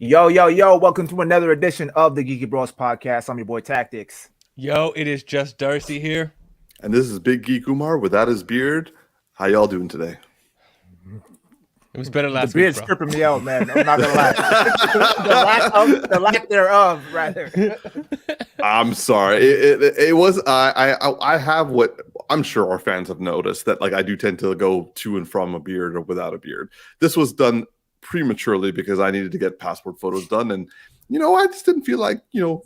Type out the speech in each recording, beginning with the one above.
Yo, yo, yo, welcome to another edition of the Geeky Bros Podcast. I'm your boy Tactix. Yo, it is just Darcy here. And this is Big Geek Umar without his beard. How y'all doing today? It was better last The beard's week, bro. tripping me out, man. I'm not gonna lie. the lack thereof, rather. I'm sorry. It was I have what I'm sure our fans have noticed that I do tend to go to and from a beard or without a beard. This was done prematurely because I needed to get passport photos done, and I just didn't feel like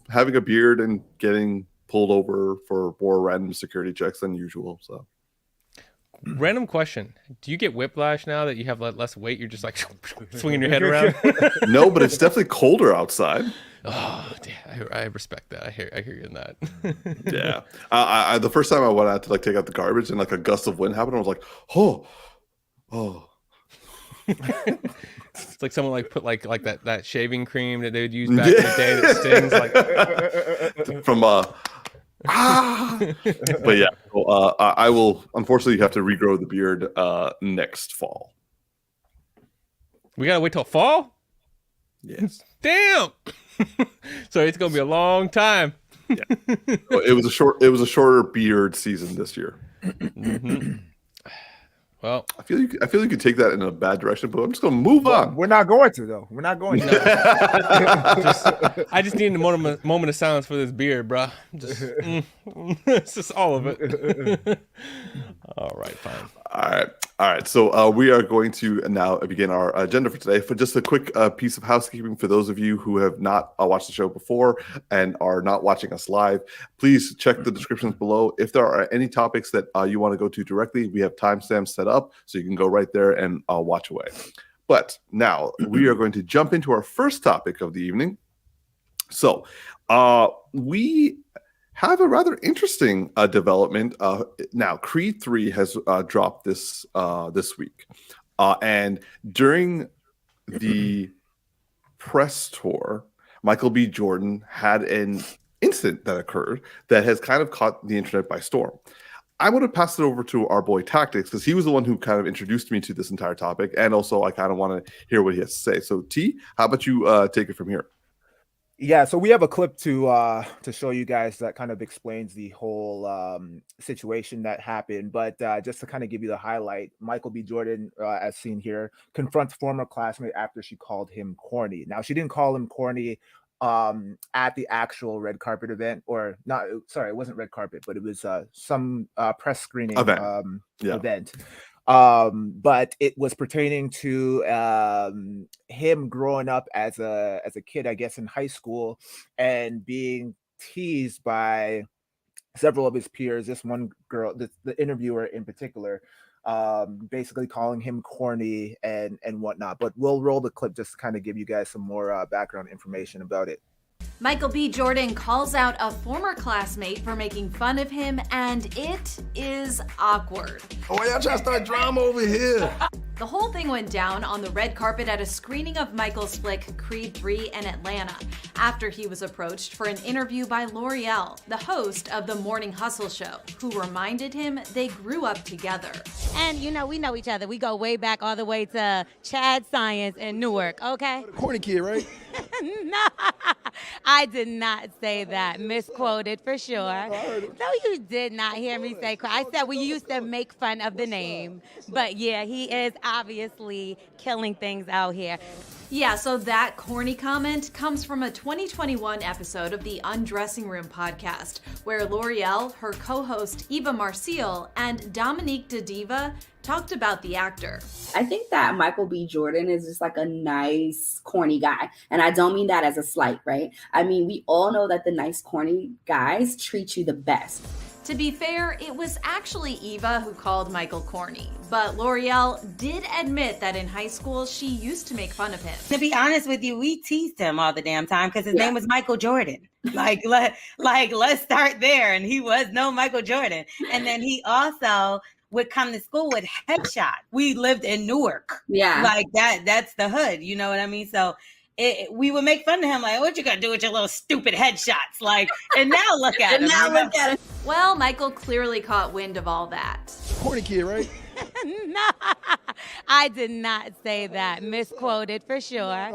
having a beard and getting pulled over for more random security checks than usual. So. Random question. Do you get whiplash now that you have less weight? You're just like swinging your head around? No, but it's definitely colder outside. Oh, damn. I respect that. I hear you in that. Yeah. I the first time I went out to take out the garbage and a gust of wind happened, I was like, oh. It's like someone put like that shaving cream that they would use back in the day that stings from but yeah, I will unfortunately have to regrow the beard next fall. We gotta wait till fall? Yes. Damn. So it's gonna be a long time. Yeah. It was a shorter beard season this year. Mm-hmm. Well, I feel you could take that in a bad direction, but I'm just gonna move on. We're not going to though. We're not going to. I just need a moment of silence for this beard, bro. It's just all of it. All right, fine. All right. So we are going to now begin our agenda for today. For just a quick piece of housekeeping for those of you who have not watched the show before and are not watching us live, please check the descriptions below. If there are any topics that you want to go to directly, we have timestamps set up so you can go right there and watch away. But now we are going to jump into our first topic of the evening. So we have a rather interesting development. Now, Creed 3 has dropped this week. And during the press tour, Michael B. Jordan had an incident that occurred that has kind of caught the internet by storm. I want to pass it over to our boy Tactix because he was the one who kind of introduced me to this entire topic. And also, I kind of want to hear what he has to say. So, T, how about you take it from here? Yeah, so we have a clip to show you guys that kind of explains the whole situation that happened. But just to kind of give you the highlight, Michael B. Jordan, as seen here, confronts former classmate after she called him corny. Now, she didn't call him corny at the actual red carpet event, or not. Sorry, it wasn't red carpet, but it was some press screening event. But it was pertaining to him growing up as a kid, I guess, in high school, and being teased by several of his peers. This one girl, the interviewer in particular, basically calling him corny and whatnot. But we'll roll the clip just to kind of give you guys some more background information about it. Michael B. Jordan calls out a former classmate for making fun of him, and it is awkward. Oh, y'all trying to start drama over here? The whole thing went down on the red carpet at a screening of Michael's flick Creed 3 in Atlanta, after he was approached for an interview by L'Oreal, the host of the Morning Hustle show, who reminded him they grew up together. And we know each other. We go way back all the way to Chad Science in Newark, okay? Corny kid, right? No, I did not say that. Misquoted for sure. No, you did not hear me say. I said we used to make fun of the name. But yeah, he is obviously killing things out here. Yeah, so that corny comment comes from a 2021 episode of the Undressing Room podcast, where L'Oreal, her co-host Eva Marcille, and Dominique DeDiva talked about the actor. I think that Michael B. Jordan is just a nice, corny guy. And I don't mean that as a slight, right? I mean, we all know that the nice, corny guys treat you the best. To be fair, it was actually Eva who called Michael corny, but L'Oreal did admit that in high school she used to make fun of him. To be honest with you, we teased him all the damn time because his name was Michael Jordan. Let's start there. And he was no Michael Jordan. And then he also would come to school with headshot. We lived in Newark. Yeah. That's the hood. You know what I mean? So we would make fun of him, what you gonna do with your little stupid headshots? And now look at him. Well, Michael clearly caught wind of all that. Corny kid, right? No, I did not say that. Misquoted for sure.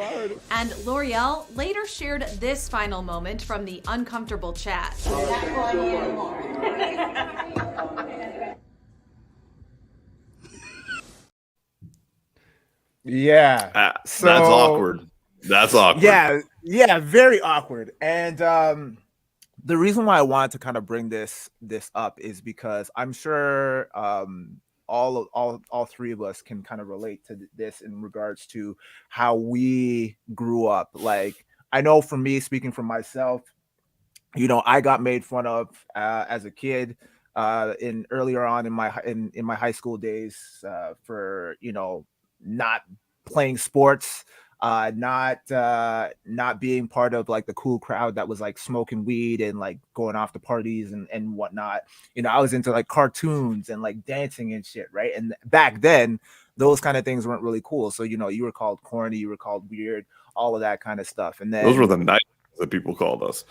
And L'Oreal later shared this final moment from the uncomfortable chat. Yeah. That's awkward. That's awkward. Yeah, very awkward. And the reason why I wanted to kind of bring this up is because I'm sure all three of us can kind of relate to this in regards to how we grew up. Like, I know for me, speaking for myself, I got made fun of as a kid earlier on in my high school days for not playing sports, not being part of like the cool crowd that was like smoking weed and like going off to parties and whatnot. I was into like cartoons and like dancing and shit, right? And back then, those kind of things weren't really cool. So you were called corny, you were called weird, all of that kind of stuff. And then those were the nice that people called us.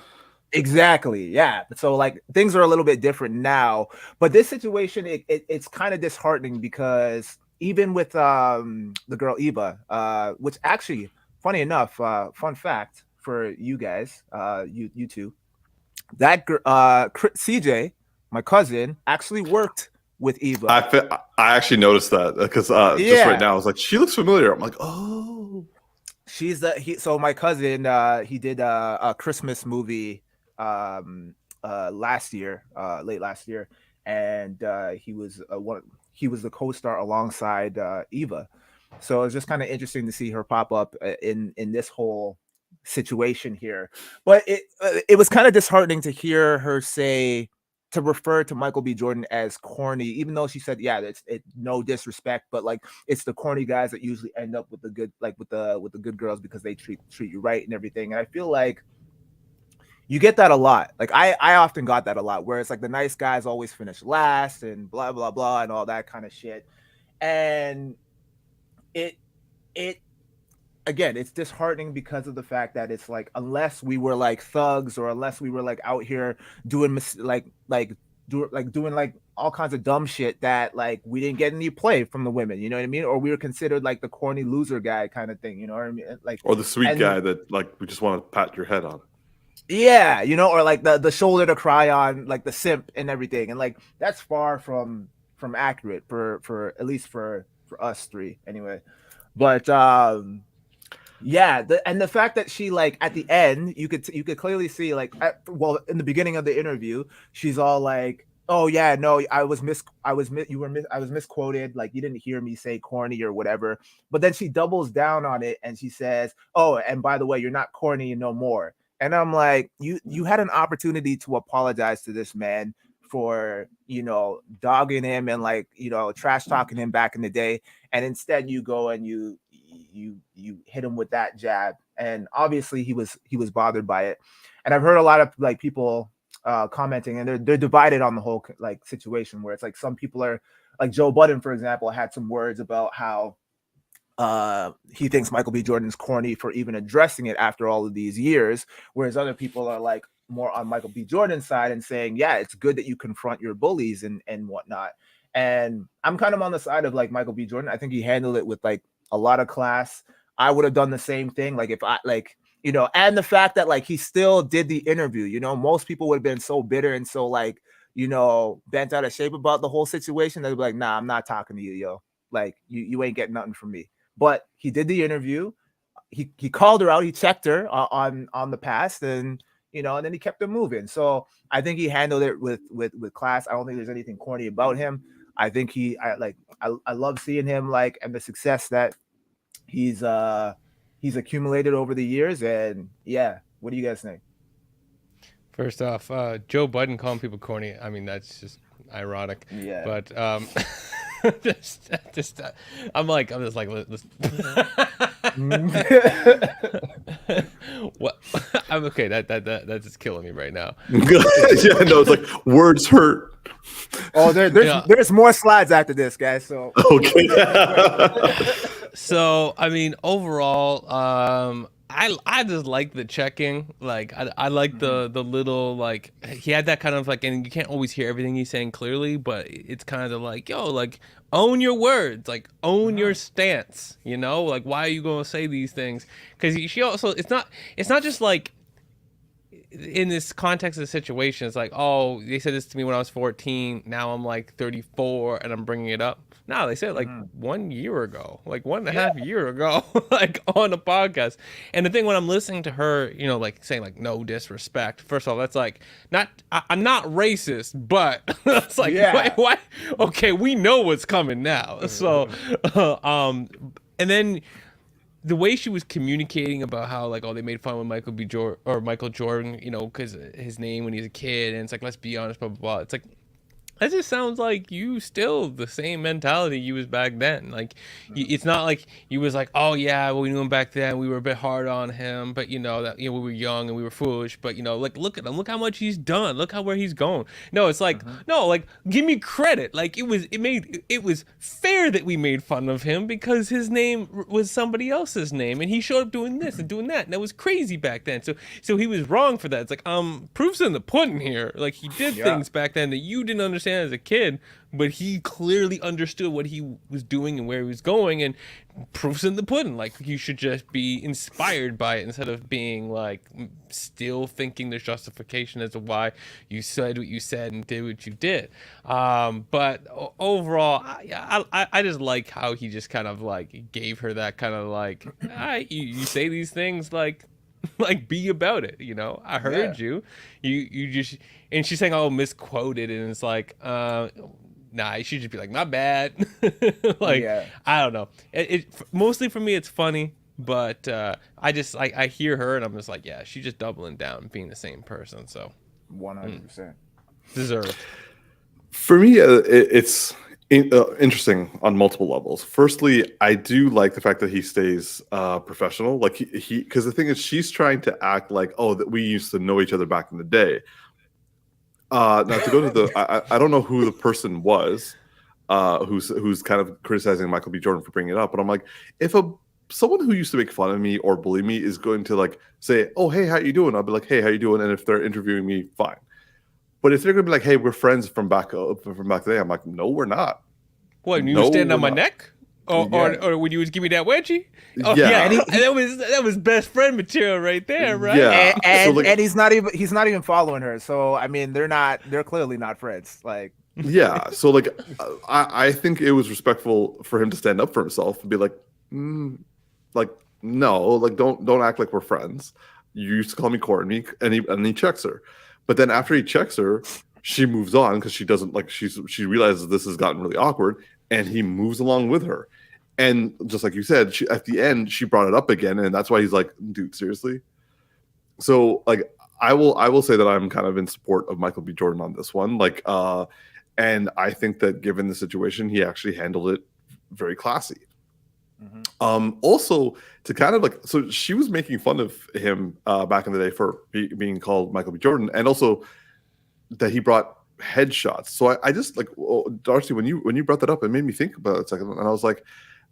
Exactly. Yeah. So like things are a little bit different now, but this situation, it's kind of disheartening because even with the girl Eva, which actually, funny enough, fun fact for you guys, you two, that CJ, my cousin, actually worked with Eva. I actually noticed that because just right now I was like, she looks familiar. I'm like, oh, so my cousin, he did a Christmas movie last year, late last year, and he was the co-star alongside Eva. So it's just kind of interesting to see her pop up in this whole situation here. But it was kind of disheartening to hear her to refer to Michael B. Jordan as corny, even though she said, yeah, it's no disrespect, but like it's the corny guys that usually end up with the good, like with the good girls because they treat you right and everything. And I feel like you get that a lot. Like I often got that a lot, where it's like the nice guys always finish last and blah blah blah and all that kind of shit. And it again, it's disheartening because of the fact that it's like, unless we were like thugs or unless we were like out here doing doing like all kinds of dumb shit that like we didn't get any play from the women, you know what I mean? Or we were considered like the corny loser guy kind of thing, you know what I mean? Like, or the sweet guy that like we just want to pat your head on. Yeah, or like the shoulder to cry on, like the simp and everything. And like that's far from accurate for at least for us three anyway. But yeah, the fact that she, like, at the end you could clearly see, like, in the beginning of the interview, she's all like, oh yeah, no, I was misquoted, like you didn't hear me say corny or whatever. But then she doubles down on it and she says, oh, and by the way, you're not corny no more. And I'm like, you had an opportunity to apologize to this man for, dogging him and like, trash talking him back in the day. And instead you go and you hit him with that jab. And obviously he was bothered by it. And I've heard a lot of like people commenting, and they're divided on the whole like situation, where it's like some people are like Joe Budden, for example, had some words about how he thinks Michael B. Jordan's corny for even addressing it after all of these years, whereas other people are like more on Michael B. Jordan's side and saying, yeah, it's good that you confront your bullies and whatnot. And I'm kind of on the side of like Michael B. Jordan. I think he handled it with like a lot of class. I would have done the same thing. Like if I like, and the fact that like he still did the interview, most people would have been so bitter and so like, bent out of shape about the whole situation. They'd be like, nah, I'm not talking to you, yo. Like you ain't getting nothing from me. But he did the interview. He called her out. He checked her on the past, and and then he kept it moving. So I think he handled it with class. I don't think there's anything corny about him. I think I love seeing him like, and the success that he's accumulated over the years. And yeah, what do you guys think? First off, Joe Budden calling people corny, I mean, that's just ironic. Yeah. But I'm just like listen. What? I'm okay. That's just killing me right now. Yeah, no, it's like words hurt. Oh, there's more slides after this, guys. So okay. So I mean, overall, I just like the checking. Like I like the little like he had that kind of like, and you can't always hear everything he's saying clearly, but it's kind of like, yo, like own your words, like own your stance. You know, like why are you gonna say these things? Because she also it's not just like in this context of the situation, it's like, oh, they said this to me when I was 14. Now I'm like 34 and I'm bringing it up. No, they said it like 1 year ago, like 1.5 year ago, like on a podcast. And the thing when I'm listening to her, you know, like saying like no disrespect. First of all, that's like I'm not racist, but it's like why? Okay, we know what's coming now. So, and then the way she was communicating about how like, oh, they made fun with Michael Jordan, you know, because his name when he's a kid, and it's like, let's be honest, blah blah blah. It's like, that just sounds like you still the same mentality you was back then. Like, it's not like you was like, oh yeah, well, we knew him back then. We were a bit hard on him, but you know that we were young and we were foolish. But you know, like look at him, look how much he's done. Look where he's going. No, it's like no, like give me credit. Like it was fair that we made fun of him because his name was somebody else's name and he showed up doing this and doing that, and that was crazy back then. So he was wrong for that. It's like proof's in the pudding here. Like he did things back then that you didn't understand as a kid, but he clearly understood what he was doing and where he was going, and proof's in the pudding. Like you should just be inspired by it instead of being like still thinking there's justification as to why you said what you said and did what you did. But overall, I just like how he just kind of like gave her that kind of like, you say these things like be about it, you know. I heard you just, and she's saying, oh, misquoted, and it's like nah, you should just be like, my bad. Like I don't know, it mostly for me it's funny, but I hear her and I'm just like, yeah, she's just doubling down being the same person. So 100% deserved. For me, it's interesting on multiple levels. Firstly, I do like the fact that he stays professional. Like he because the thing is, she's trying to act like, oh, that we used to know each other back in the day. Now to go to the, I don't know who the person was, who's kind of criticizing Michael B. Jordan for bringing it up, but I'm like, if someone who used to make fun of me or bully me is going to like say, oh, hey, how you doing? I'll be like, hey, how you doing? And if they're interviewing me, fine. But if they're gonna be like, hey, we're friends from back today, I'm like, no, we're not. What, you stand on my neck? Or would you give me that wedgie? Oh, yeah. That was best friend material right there, right? Yeah. And he's not even following her. So I mean, they're clearly not friends. Like yeah. So like I think it was respectful for him to stand up for himself and be like, like, no, like don't act like we're friends. You used to call me Corny, and he checks her. But then after he checks her, she moves on because she doesn't like she realizes this has gotten really awkward, and he moves along with her. And just like you said, at the end she brought it up again, and that's why he's like, dude, seriously. So like I will say that I'm kind of in support of Michael B. Jordan on this one. Like and I think that given the situation, he actually handled it very classy. Also to kind of like, so she was making fun of him back in the day for being called Michael B. Jordan, and also that he brought headshots. So I just like, Darcy, when you brought that up, it made me think about it a second, and I was like,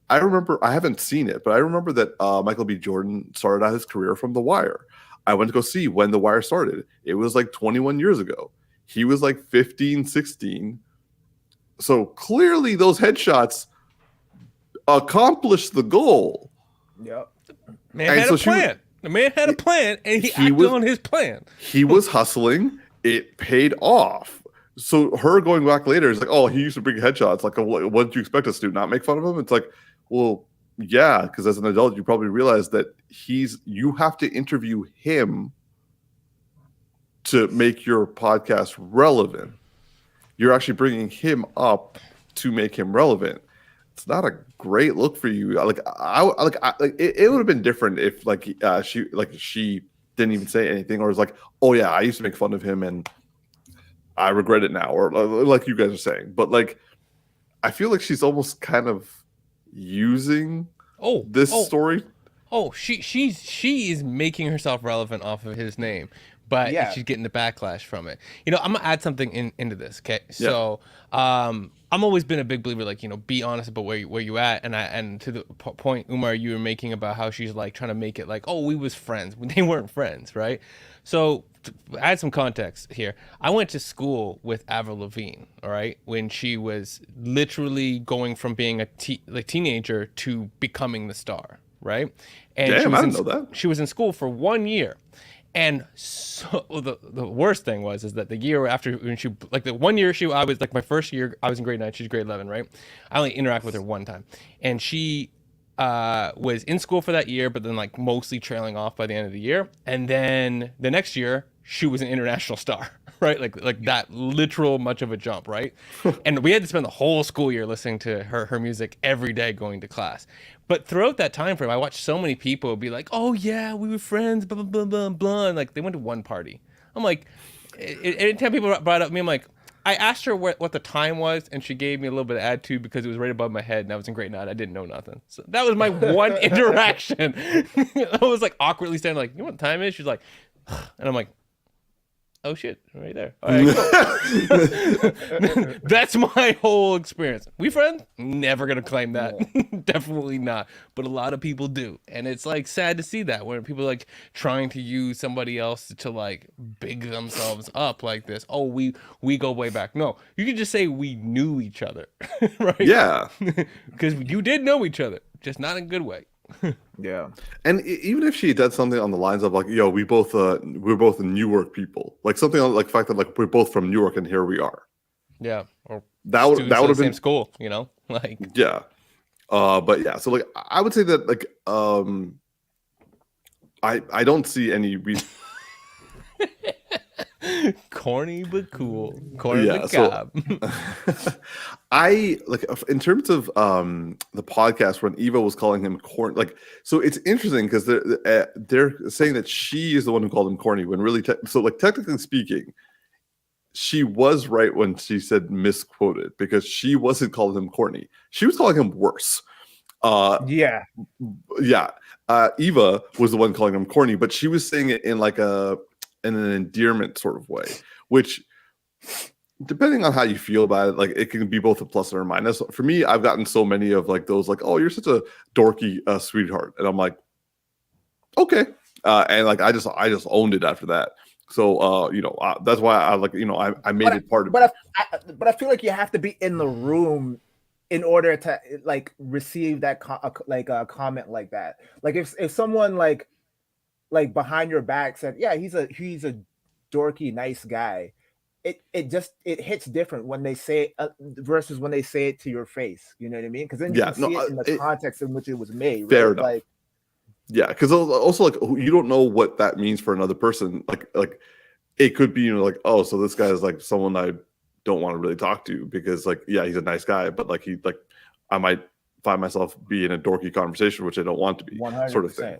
I remember, I haven't seen it, but I remember that Michael B. Jordan started out his career from The Wire. I went to go see when The Wire started. It was like 21 years ago. He was like 15, 16. So clearly those headshots accomplished the goal. Yep. Man had a plan. The man had a plan, and he acted on his plan. He was hustling. It paid off. So her going back later is like, oh, he used to bring headshots. Like, what did you expect us to do? Not make fun of him? It's like, well, yeah, because as an adult, you probably realize that you have to interview him to make your podcast relevant. You're actually bringing him up to make him relevant. It's not a great look for you. It would have been different if she didn't even say anything, or was like, oh yeah, I used to make fun of him and I regret it now, or like you guys are saying. But like, I feel like she's almost kind of using this story. Oh, she is making herself relevant off of his name. but Yeah. she's getting the backlash from it. You know, I'm gonna add something into this. Okay, so I'm always been a big believer, like, you know, be honest about where you at, and to the point, Umar, you were making about how she's like trying to make it like, oh, we was friends when they weren't friends, right? So to add some context here, I went to school with Avril Lavigne, all right, when she was literally going from being a teenager to becoming the star, right? And Damn, I didn't know that. She was in school for 1 year. And so the worst thing is that the year after, when she, like the 1 year I was like, my first year, I was in grade 9, she's grade 11, right? I only interacted with her one time. And she was in school for that year, but then like mostly trailing off by the end of the year. And then the next year, she was an international star, right? Like that literal much of a jump, right? And we had to spend the whole school year listening to her music every day going to class. But throughout that time frame, I watched so many people be like, oh yeah, we were friends, blah, blah, blah, blah, blah. And like they went to one party. I'm like, anytime people brought up me, I'm like, I asked her what the time was, and she gave me a little bit of attitude because it was right above my head, and I was in grade 9. I didn't know nothing. So that was my one interaction. I was like awkwardly standing like, you know what time it is? She's like, and I'm like, oh shit, right there. All right, cool. That's my whole experience. We friends? Never gonna claim that. Yeah. Definitely not. But a lot of people do, and it's like sad to see that when people are like trying to use somebody else to like big themselves up like this. Oh, we go way back. No, you can just say we knew each other, right? Yeah, because you did know each other, just not in a good way. Yeah, and even if she did something on the lines of like, "Yo, we're both Newark people," like something on like the fact that like we're both from Newark and here we are. Yeah, or that would have been same school, you know, like yeah. But yeah, so like I would say that like I don't see any reason. Corny but cool. Corny yeah, so, I like in terms of the podcast when Eva was calling him corny, like, so it's interesting because they're saying that she is the one who called him corny when really so like technically speaking, she was right when she said misquoted because she wasn't calling him corny, she was calling him worse. Eva was the one calling him corny, but she was saying it in like in an endearment sort of way, which depending on how you feel about it, like it can be both a plus or a minus. For me, I've gotten so many of like those, like, oh, you're such a dorky sweetheart, and I'm like, okay, and like I just owned it after that. So you know, that's why I like, you know, I made it part of it. But I feel like you have to be in the room in order to like receive that a comment like that. Like if someone like behind your back said, yeah, he's a dorky nice guy, it hits different when they say it, versus when they say it to your face. You know what I mean? Because then you can see it in the context in which it was made. Right? Fair enough. Like, yeah, because also like you don't know what that means for another person. Like it could be, you know, like, oh, so this guy is like someone I don't want to really talk to because like, yeah, he's a nice guy, but like I might find myself be in a dorky conversation, which I don't want to be, 100%. Sort of thing.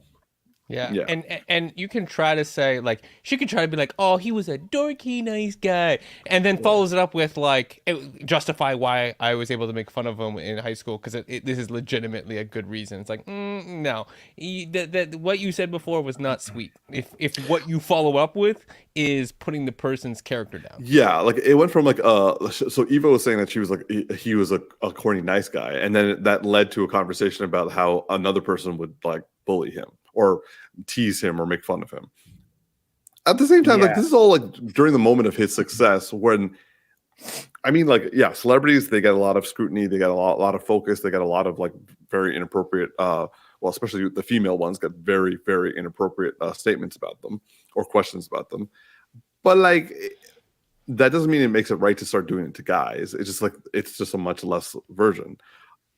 Yeah. And you can try to say, like, she could try to be like, oh, he was a dorky nice guy, and then follows it up with like justify why I was able to make fun of him in high school because this is legitimately a good reason. It's like, no, that what you said before was not sweet. If what you follow up with is putting the person's character down. Yeah, like it went from like so Eva was saying that she was like he was a corny nice guy, and then that led to a conversation about how another person would like bully him or tease him or make fun of him. At the same time, like this is all like during the moment of his success when, I mean, like, yeah, celebrities, they get a lot of scrutiny, they get a lot of focus, they get a lot of like very inappropriate, well, especially the female ones get very, very inappropriate statements about them or questions about them. But like, that doesn't mean it makes it right to start doing it to guys. It's just like, it's just a much less version.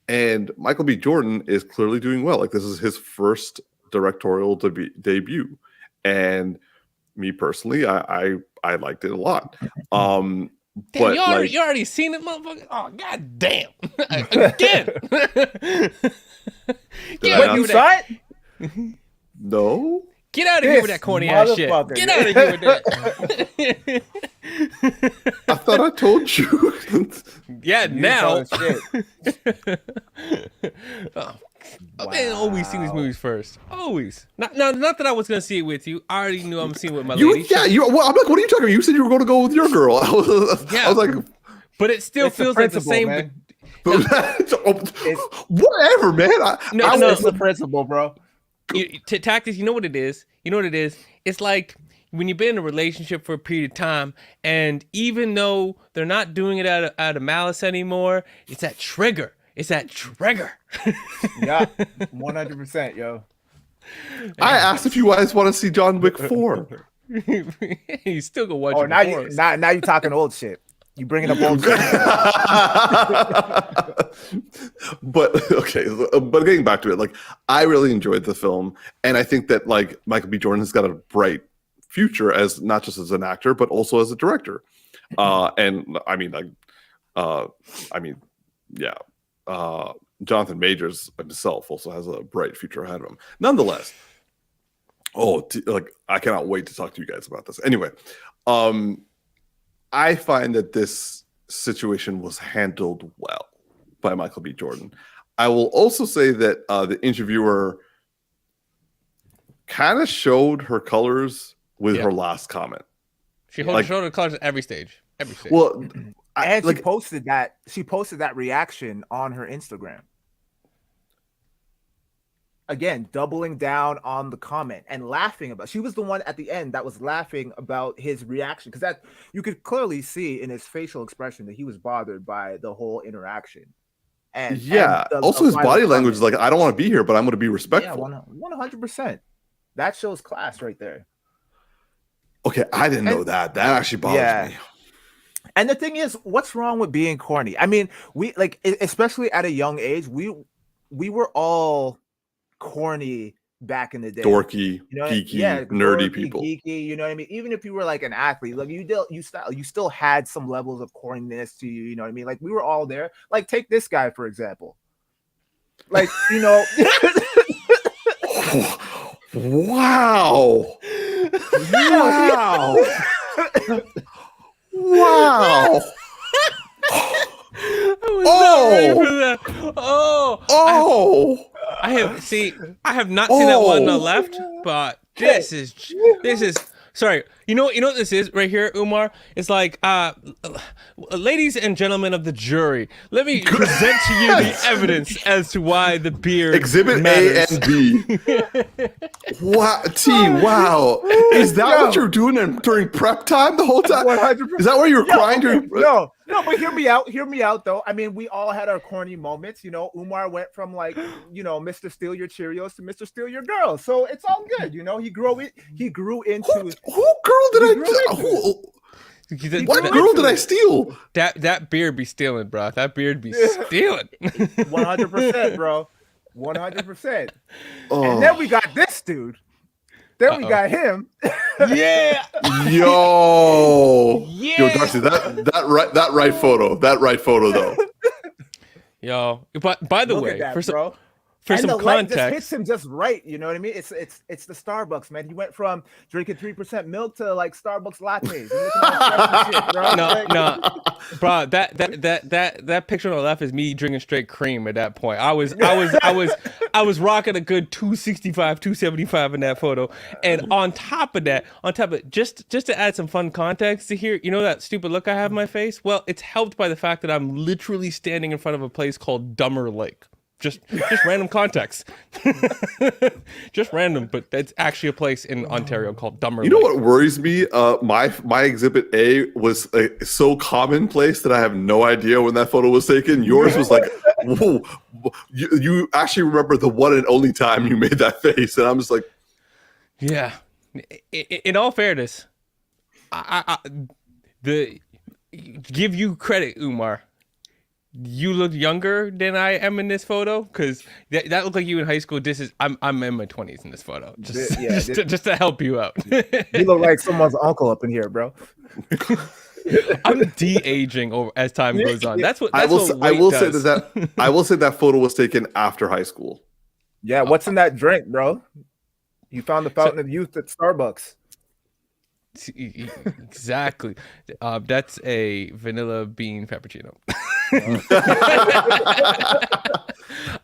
And Michael B. Jordan is clearly doing well. Like this is his first directorial debut, and me personally, I liked it a lot. Damn, but you already seen it, motherfucker. Oh, god damn. Again. When you saw it? No. Get out of here with that corny ass shit. Get out of here with that. I thought I told you. Yeah, now. Oh, I man, always seen these movies first. Always. Not that I was gonna see it with you. I already knew I'm seeing it with my lady. Yeah, well, I'm like, what are you talking about? You said you were going to go with your girl. I was like, but it still feels like the same. Whatever, man. It's the principle, bro. Tactics, you know what it is? It's like when you've been in a relationship for a period of time, and even though they're not doing it out of malice anymore, it's that trigger. Yeah, 100%, yo. I asked if you guys want to see John Wick 4. You still go watch. Oh, now you're talking old shit. You bringing up old shit. But getting back to it, like, I really enjoyed the film, and I think that, like, Michael B. Jordan has got a bright future as not just as an actor but also as a director. And Jonathan Majors himself also has a bright future ahead of him. Nonetheless, I cannot wait to talk to you guys about this. Anyway, I find that this situation was handled well by Michael B. Jordan. I will also say that the interviewer kind of showed her colors with her last comment. She showed her colors at every stage. Well, she posted that reaction on her Instagram. Again, doubling down on the comment and laughing about. She was the one at the end that was laughing about his reaction, because that you could clearly see in his facial expression that he was bothered by the whole interaction. And also his body language is like, I don't want to be here, but I'm going to be respectful. Yeah, 100%. That shows class right there. Okay, I didn't know that. That actually bothers me. And the thing is, what's wrong with being corny? I mean, we like, especially at a young age, we were all corny back in the day. Dorky, geeky, nerdy people. Geeky, you know what I mean? Even if you were like an athlete, like you still had some levels of corniness to you, you know what I mean? Like, we were all there. Like, take this guy, for example. Like, you know. Wow. Wow. I have not seen that one on the left, but this is sorry. You know what this is right here, Umar? It's like, ladies and gentlemen of the jury, let me present to you the evidence as to why the beard Exhibit matters. A and B. Wow, wow. Is that what you're doing during prep time the whole time? 100%. Is that why you were crying during? No, but hear me out though. I mean, we all had our corny moments. You know, Umar went from, like, you know, Mr. Steal Your Cheerios to Mr. Steal Your Girl. So it's all good. You know, he grew into. What girl did I steal? That beard be stealing, bro. That beard be stealing. 100%, bro. 100%. And then we got this dude. Then we got him. Yeah. Yo, Darcy, that right photo though. Yo, but by the way, bro. For some context, just hits him just right. You know what I mean? It's the Starbucks, man. He went from drinking 3% milk to, like, Starbucks lattes. Shit, bro. No, bro. That picture on the left is me drinking straight cream at that point. I was rocking a good 265, 275 in that photo. And on top of it, just to add some fun context to here, you know that stupid look I have on my face? Well, it's helped by the fact that I'm literally standing in front of a place called Dumber Lake. Just random context. Just random, but it's actually a place in Ontario called Dumber Lake. You know what worries me? My Exhibit A was so commonplace that I have no idea when that photo was taken. Yours was like, whoa, you actually remember the one and only time you made that face, and I'm just like, yeah. In all fairness, I give you credit, Umar. You look younger than I am in this photo, because that looked like you in high school. I'm in my 20s in this photo, just to help you out. You look like someone's uncle up in here, bro. I'm de-aging as time goes on. I will say that photo was taken after high school. Yeah, what's in that drink, bro? You found the fountain of youth at Starbucks. Exactly. That's a vanilla bean frappuccino.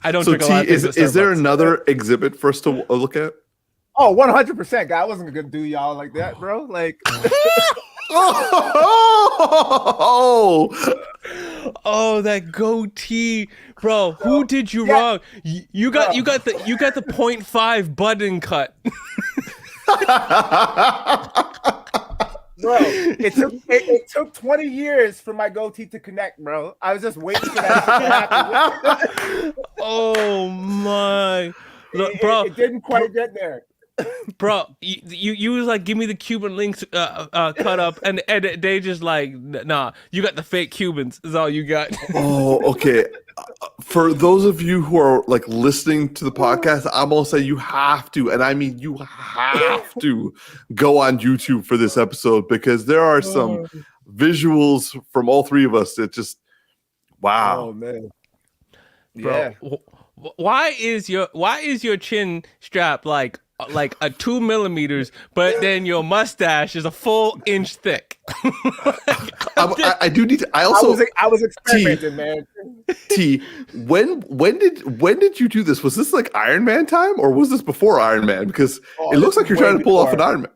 I don't So drink a lot T, of things at is there Starbucks. another exhibit for us to look at? Oh, 100%, guy. I wasn't gonna do y'all like that, bro. Like, Oh, that goatee, bro! Who did you wrong? You got the 0.5 button cut. bro, it took 20 years for my goatee to connect, bro. I was just waiting for that shit to happen. Oh my, look, bro! It didn't quite get there. Bro, you was like, give me the Cuban links cut up, and they just like, nah, you got the fake Cubans is all you got. Oh, okay. For those of you who are like listening to the podcast, I'm gonna say you have to, and I mean you have to go on YouTube for this episode because there are some visuals from all three of us that just wow. Oh man. Bro, Yeah. why is your chin strap like a 2 millimeters, but then your mustache is a full inch thick? I do need to. I was experimenting, man. T. When did you do this? Was this like Iron Man time, or was this before Iron Man? Because it looks like you're trying to pull off an Iron Man.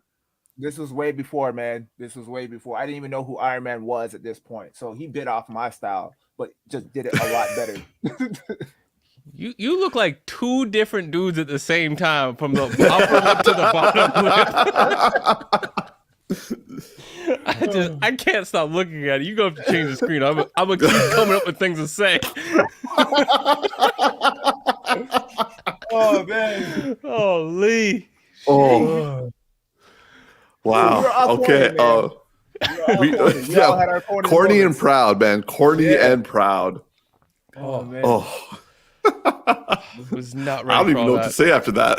This was way before, man. This was way before. I didn't even know who Iron Man was at this point. So he bit off my style, but just did it a lot better. You look like two different dudes at the same time, from the upper lip to the bottom lip. I can't stop looking at it. You gonna have to change the screen. I'm gonna keep coming up with things to say. Oh man. Oh Lee. Oh. Wow. Okay. We corny and proud, man. Corny and proud. Oh man. Oh. Was not I don't even know what to say after that.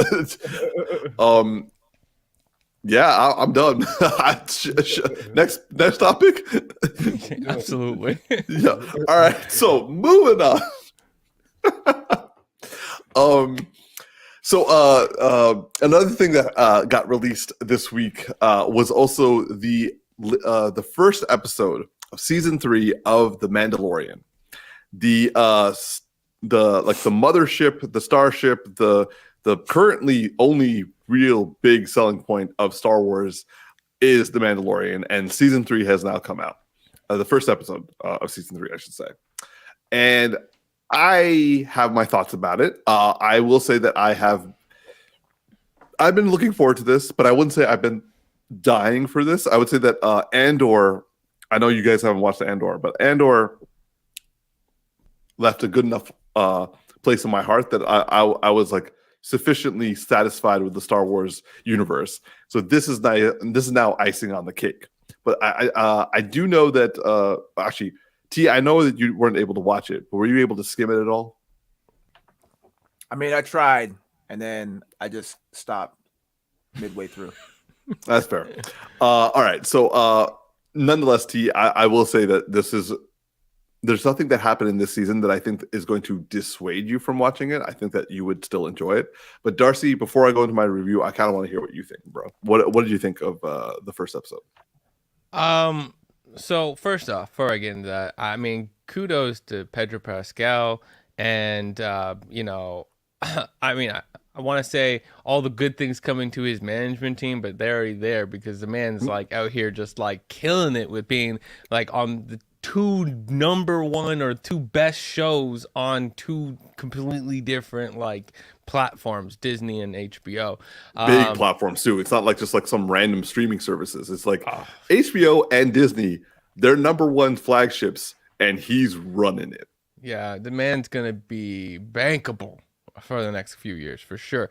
Yeah, I'm done. Next topic. Absolutely. Yeah. All right. So moving on. Another thing that got released this week was also the first episode of season 3 of The Mandalorian. The mothership, the starship, the currently only real big selling point of Star Wars is The Mandalorian, and season 3 has now come out. The first episode of season 3, I should say. And I have my thoughts about it. I will say that I've been looking forward to this, but I wouldn't say I've been dying for this. I would say that Andor, I know you guys haven't watched Andor, but Andor left a good enough place in my heart that I was like sufficiently satisfied with the Star Wars universe. So this is now icing on the cake. But I do know that actually, T, I know that you weren't able to watch it, but were you able to skim it at all? I mean, I tried, and then I just stopped midway through. That's fair. All right. So nonetheless, T, I will say that there's nothing that happened in this season that I think is going to dissuade you from watching it. I think that you would still enjoy it. But Darcy, before I go into my review, I kind of want to hear what you think, bro. What did you think of the first episode? So first off, before I get into that, I mean, kudos to Pedro Pascal, and I mean, I want to say all the good things coming to his management team, but they're already there because the man's like out here just like killing it with being like on the 2 number 1 or 2 best shows on 2 completely different like platforms, Disney and HBO. Big platforms too. It's not like just like some random streaming services. It's like HBO and Disney, they're number 1 flagships, and he's running it. Yeah, the man's gonna be bankable for the next few years for sure.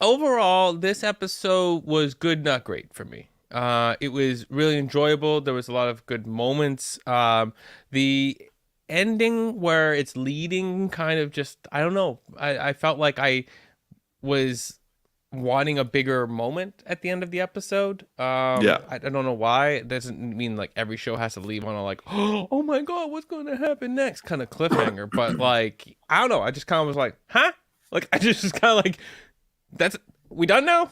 Overall, this episode was good, not great for me. It was really enjoyable. There was a lot of good moments. The ending where it's leading kind of just, I don't know. I felt like I was wanting a bigger moment at the end of the episode. Yeah. I don't know why. It doesn't mean like every show has to leave on a like, oh my God, what's going to happen next kind of cliffhanger. But like, I don't know. I just kind of was like, huh? Like, I just kind of like, we done now?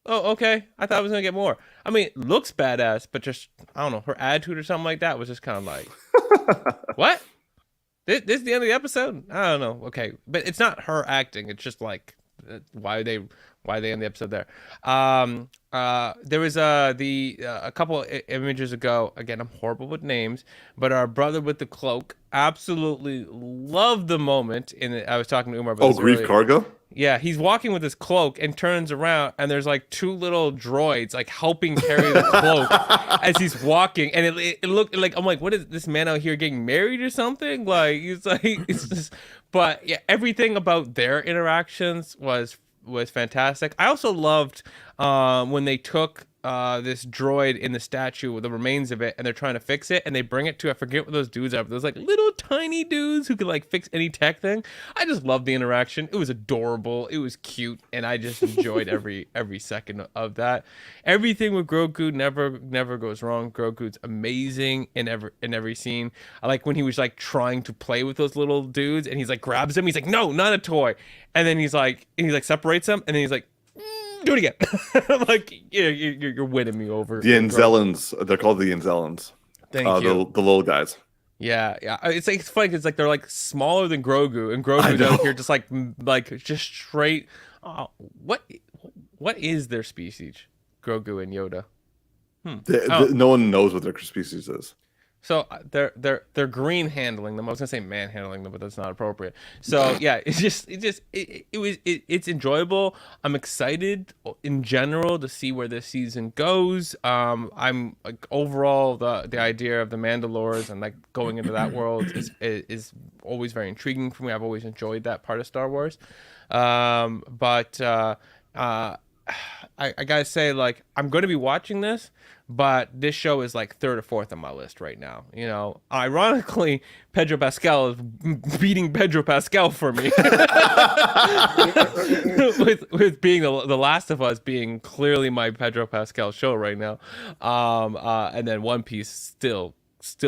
Oh, okay. I thought I was going to get more. I mean, it looks badass, but just, I don't know, her attitude or something like that was just kind of like, what? This is the end of the episode? I don't know. Okay, but it's not her acting. It's just like why they end the episode there. There was a couple images ago. Again, I'm horrible with names, but our brother with the cloak absolutely loved the moment. I was talking to Umar about this Grief earlier. Cargo. Yeah, he's walking with his cloak and turns around, and there's like two little droids like helping carry the cloak as he's walking. And it looked like, I'm like, what is this man out here getting married or something? Like, he's like, it's just. But yeah, everything about their interactions was fantastic. I also loved when they took this droid in the statue with the remains of it, and they're trying to fix it, and they bring it to, I forget what those dudes are, but those like little tiny dudes who could like fix any tech thing. I just loved the interaction. It was adorable. It was cute, and I just enjoyed every second of that. Everything with Grogu never goes wrong. Grogu's amazing in every scene. I like when he was like trying to play with those little dudes, and he's like grabs them. He's like, no, not a toy. And then he's like separates them, and then he's like, do it again. I'm like, you're winning me over. The Anzellans, they're called the Anzellans. Thank you. The little guys. Yeah. It's funny. It's like they're like smaller than Grogu, and Grogu down here just straight. What is their species? Grogu and Yoda. No one knows what their species is. So they're green handling them. I was gonna say man handling them, but that's not appropriate. So yeah, it's enjoyable. I'm excited in general to see where this season goes. I'm like overall the idea of the Mandalorians and like going into that world is always very intriguing for me. I've always enjoyed that part of Star Wars. But I gotta say, like, I'm going to be watching this, but this show is like third or fourth on my list right now. You know, ironically, Pedro Pascal is beating Pedro Pascal for me, with being the Last of Us being clearly my Pedro Pascal show right now, and then One Piece still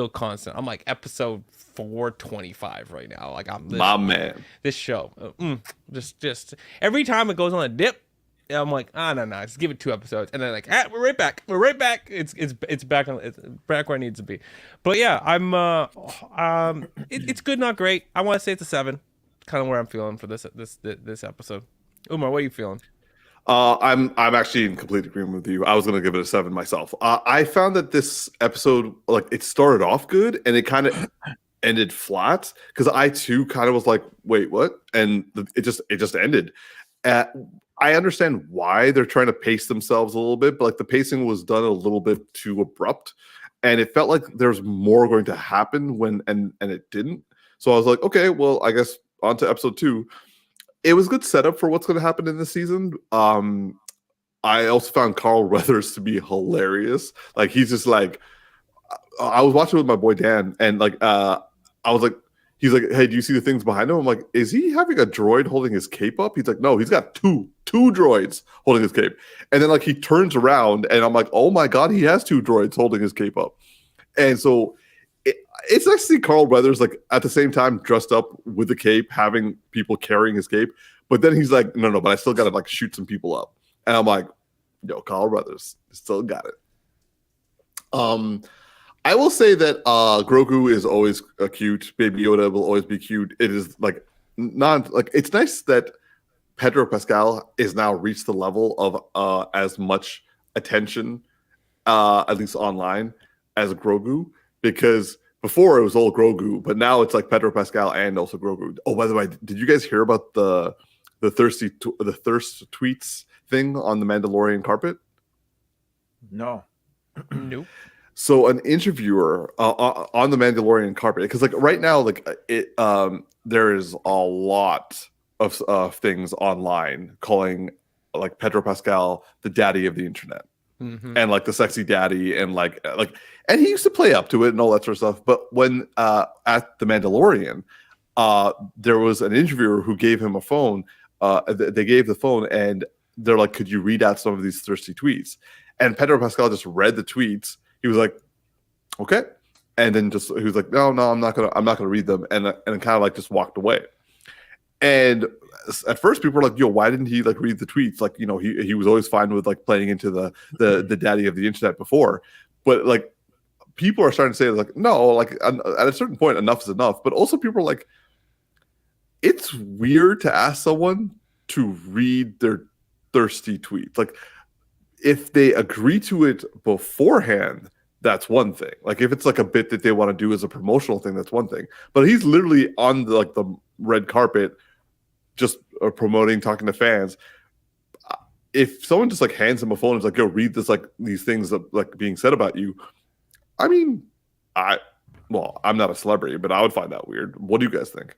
constant. I'm like episode 425 right now. Like man. This show, just every time it goes on a dip, I'm like, no, just give it 2 episodes, and then like, we're right back. It's back on, it's back where it needs to be. But yeah, it's good, not great. I want to say it's a 7, kind of where I'm feeling for this episode. Umar, what are you feeling? I'm actually in complete agreement with you. I was gonna give it a 7 myself. I found that this episode, like, it started off good and it kind of ended flat, because I too kind of was like, wait, what? And it just ended. I understand why they're trying to pace themselves a little bit, but like the pacing was done a little bit too abrupt, and it felt like there's more going to happen and it didn't. So I was like, okay, well, I guess on to episode 2. It was good setup for what's going to happen in this season. I also found Carl Weathers to be hilarious. Like, he's just like, I was watching with my boy Dan, and like, I was like, he's like, hey, do you see the things behind him? I'm like, is he having a droid holding his cape up? He's like, no, he's got two droids holding his cape. And then like he turns around, and I'm like, oh my God, he has 2 droids holding his cape up. And so it's nice to see Carl Weathers like at the same time dressed up with the cape, having people carrying his cape. But then he's like, no, but I still got to like shoot some people up. And I'm like, yo, Carl Weathers still got it. I will say that Grogu is always cute. Baby Yoda will always be cute. It is like it's nice that Pedro Pascal is now reached the level of as much attention, at least online, as Grogu, because before it was all Grogu, but now it's like Pedro Pascal and also Grogu. Oh, by the way, did you guys hear about the thirst tweets thing on the Mandalorian carpet? No. Nope. So an interviewer on the Mandalorian carpet, because like right now, like there is a lot of things online calling like Pedro Pascal the daddy of the internet, and like the sexy daddy, and like, and he used to play up to it and all that sort of stuff. But when at the Mandalorian, there was an interviewer who gave him a phone. They gave the phone, and they're like, "Could you read out some of these thirsty tweets?" And Pedro Pascal just read the tweets. He was like, okay. And then he was like, no, I'm not gonna read them. And kind of like just walked away. And at first people were like, yo, why didn't he like read the tweets? Like, you know, he was always fine with like playing into the daddy of the internet before. But like people are starting to say like, no, like at a certain point, enough is enough. But also people are like, it's weird to ask someone to read their thirsty tweets. Like, if they agree to it beforehand, that's one thing. Like, if it's like a bit that they want to do as a promotional thing, that's one thing. But he's literally on the red carpet, just promoting, talking to fans. If someone just like hands him a phone and is like, "Yo, read this, like these things that like being said about you," I mean, I'm not a celebrity, but I would find that weird. What do you guys think?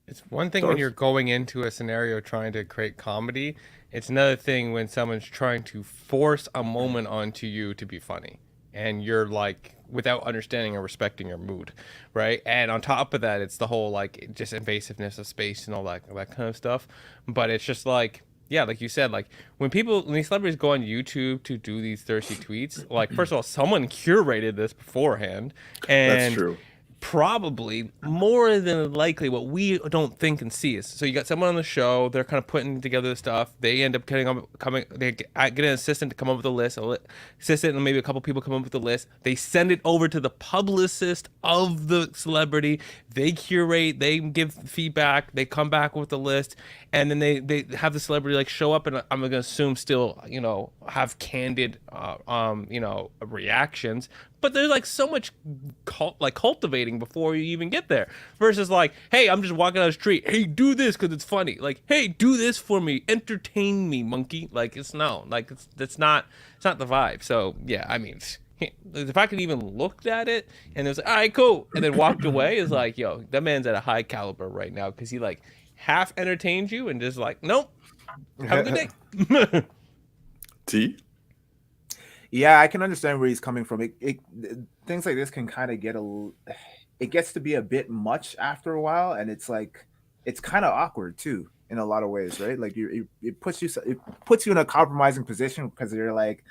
It's one thing when you're going into a scenario trying to create comedy. It's another thing when someone's trying to force a moment onto you to be funny, and you're like, without understanding or respecting your mood, right? And on top of that, it's the whole like just invasiveness of space and all that kind of stuff. But it's just like, yeah, like you said, like when these celebrities go on YouTube to do these thirsty tweets, like first of all, someone curated this beforehand, and That's true. Probably more than likely what we don't think and see is, so you got someone on the show, they're kind of putting together the stuff, they end up they get an assistant to come up with a list, assistant and maybe a couple people come up with a list, they send it over to the publicist of the celebrity, they curate, they give feedback, they come back with the list, and then they have the celebrity like show up, and I'm gonna assume still, you know, have candid you know, reactions. But there's like so much cultivating before you even get there. Versus like, hey, I'm just walking down the street. Hey, do this because it's funny. Like, hey, do this for me. Entertain me, monkey. Like, it's not the vibe. So yeah, I mean, if I could even looked at it and it was like, all right, cool, and then walked away, is like, yo, that man's at a high caliber right now because he like half entertained you and just like, nope, have a good day. T. Yeah, I can understand where he's coming from. Things like this can kind of it gets to be a bit much after a while, and it's like it's kind of awkward too in a lot of ways, right? Like it puts you in a compromising position because you're like,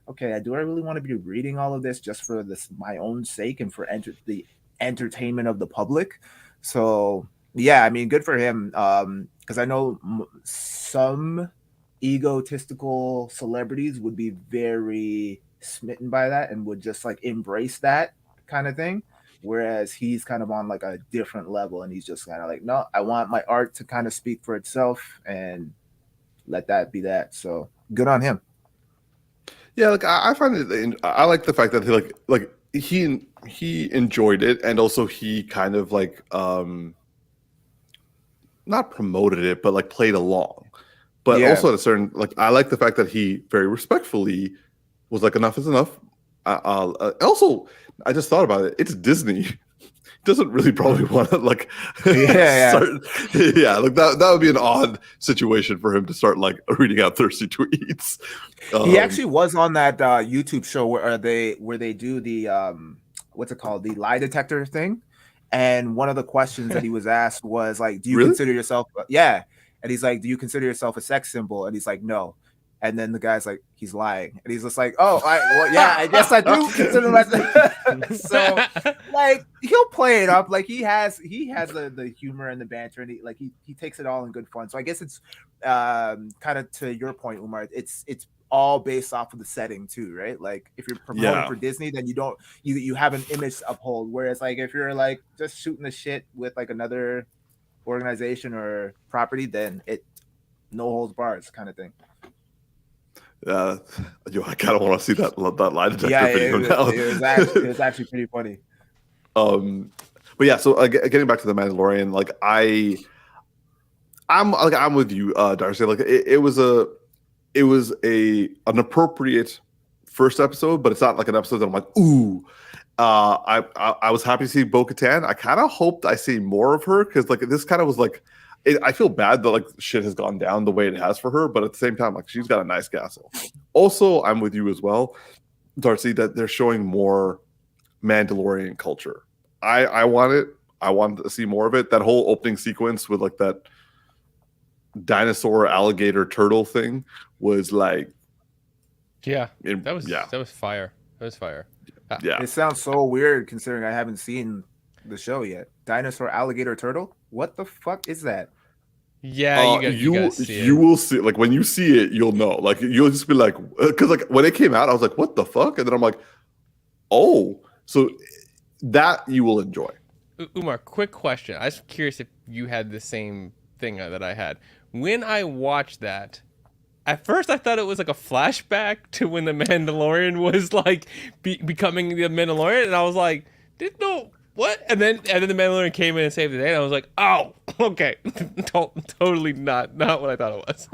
okay, do I really want to be reading all of this just for my own sake and for the entertainment of the public? So yeah, I mean, good for him, because I know some egotistical celebrities would be very smitten by that and would just like embrace that kind of thing, whereas he's kind of on like a different level, and he's just kind of like, no, I want my art to kind of speak for itself and let that be that. So good on him. Yeah, like I find it. I like the fact that he enjoyed it, and also he kind of like not promoted it, but like played along. But also at a certain, like, I like the fact that he very respectfully was like, enough is enough. Also, I just thought about it. It's Disney. Doesn't really probably want to like start, like that would be an odd situation for him to start like reading out thirsty tweets. He actually was on that YouTube show where they do the what's it called, the lie detector thing, and one of the questions that he was asked was like, do you consider yourself and he's like, do you consider yourself a sex symbol? And he's like, no. And then the guy's like, he's lying. And he's just like, oh, I guess I do consider myself. So like he'll play it up. Like he has the humor and the banter, and he takes it all in good fun. So I guess it's kind of to your point, Umar, it's all based off of the setting too, right? Like if you're promoting for Disney, then you have an image to uphold. Whereas like if you're like just shooting the shit with like another organization or property, then it no holds bars kind of thing. I kind of want to see that lie detector video now. It was actually pretty funny. But yeah, so getting back to the Mandalorian, like I'm with you, Darcy. Like it was an appropriate first episode, but it's not like an episode that I'm like, ooh. I was happy to see Bo-Katan. I kind of hoped I see more of her because like this kind of was like, I feel bad that like shit has gone down the way it has for her, but at the same time, like she's got a nice castle. Also, I'm with you as well, Darcy, that they're showing more Mandalorian culture. I want it. I want to see more of it. That whole opening sequence with like that dinosaur, alligator, turtle thing was like, that was fire. That was fire. Yeah, it sounds so weird considering I haven't seen the show yet. Dinosaur, alligator, turtle. What the fuck is that? Yeah, you will see. Like when you see it, you'll know. Like you'll just be like, because like when it came out, I was like, what the fuck? And then I'm like, Oh, so that you will enjoy. Umar, quick question. I was curious if you had the same thing that I had. When I watched that, at first I thought it was like a flashback to when the Mandalorian was like becoming the Mandalorian, and I was like, what? And then the Mandalorian came in and saved the day, and I was like, oh, okay, totally not what I thought it was.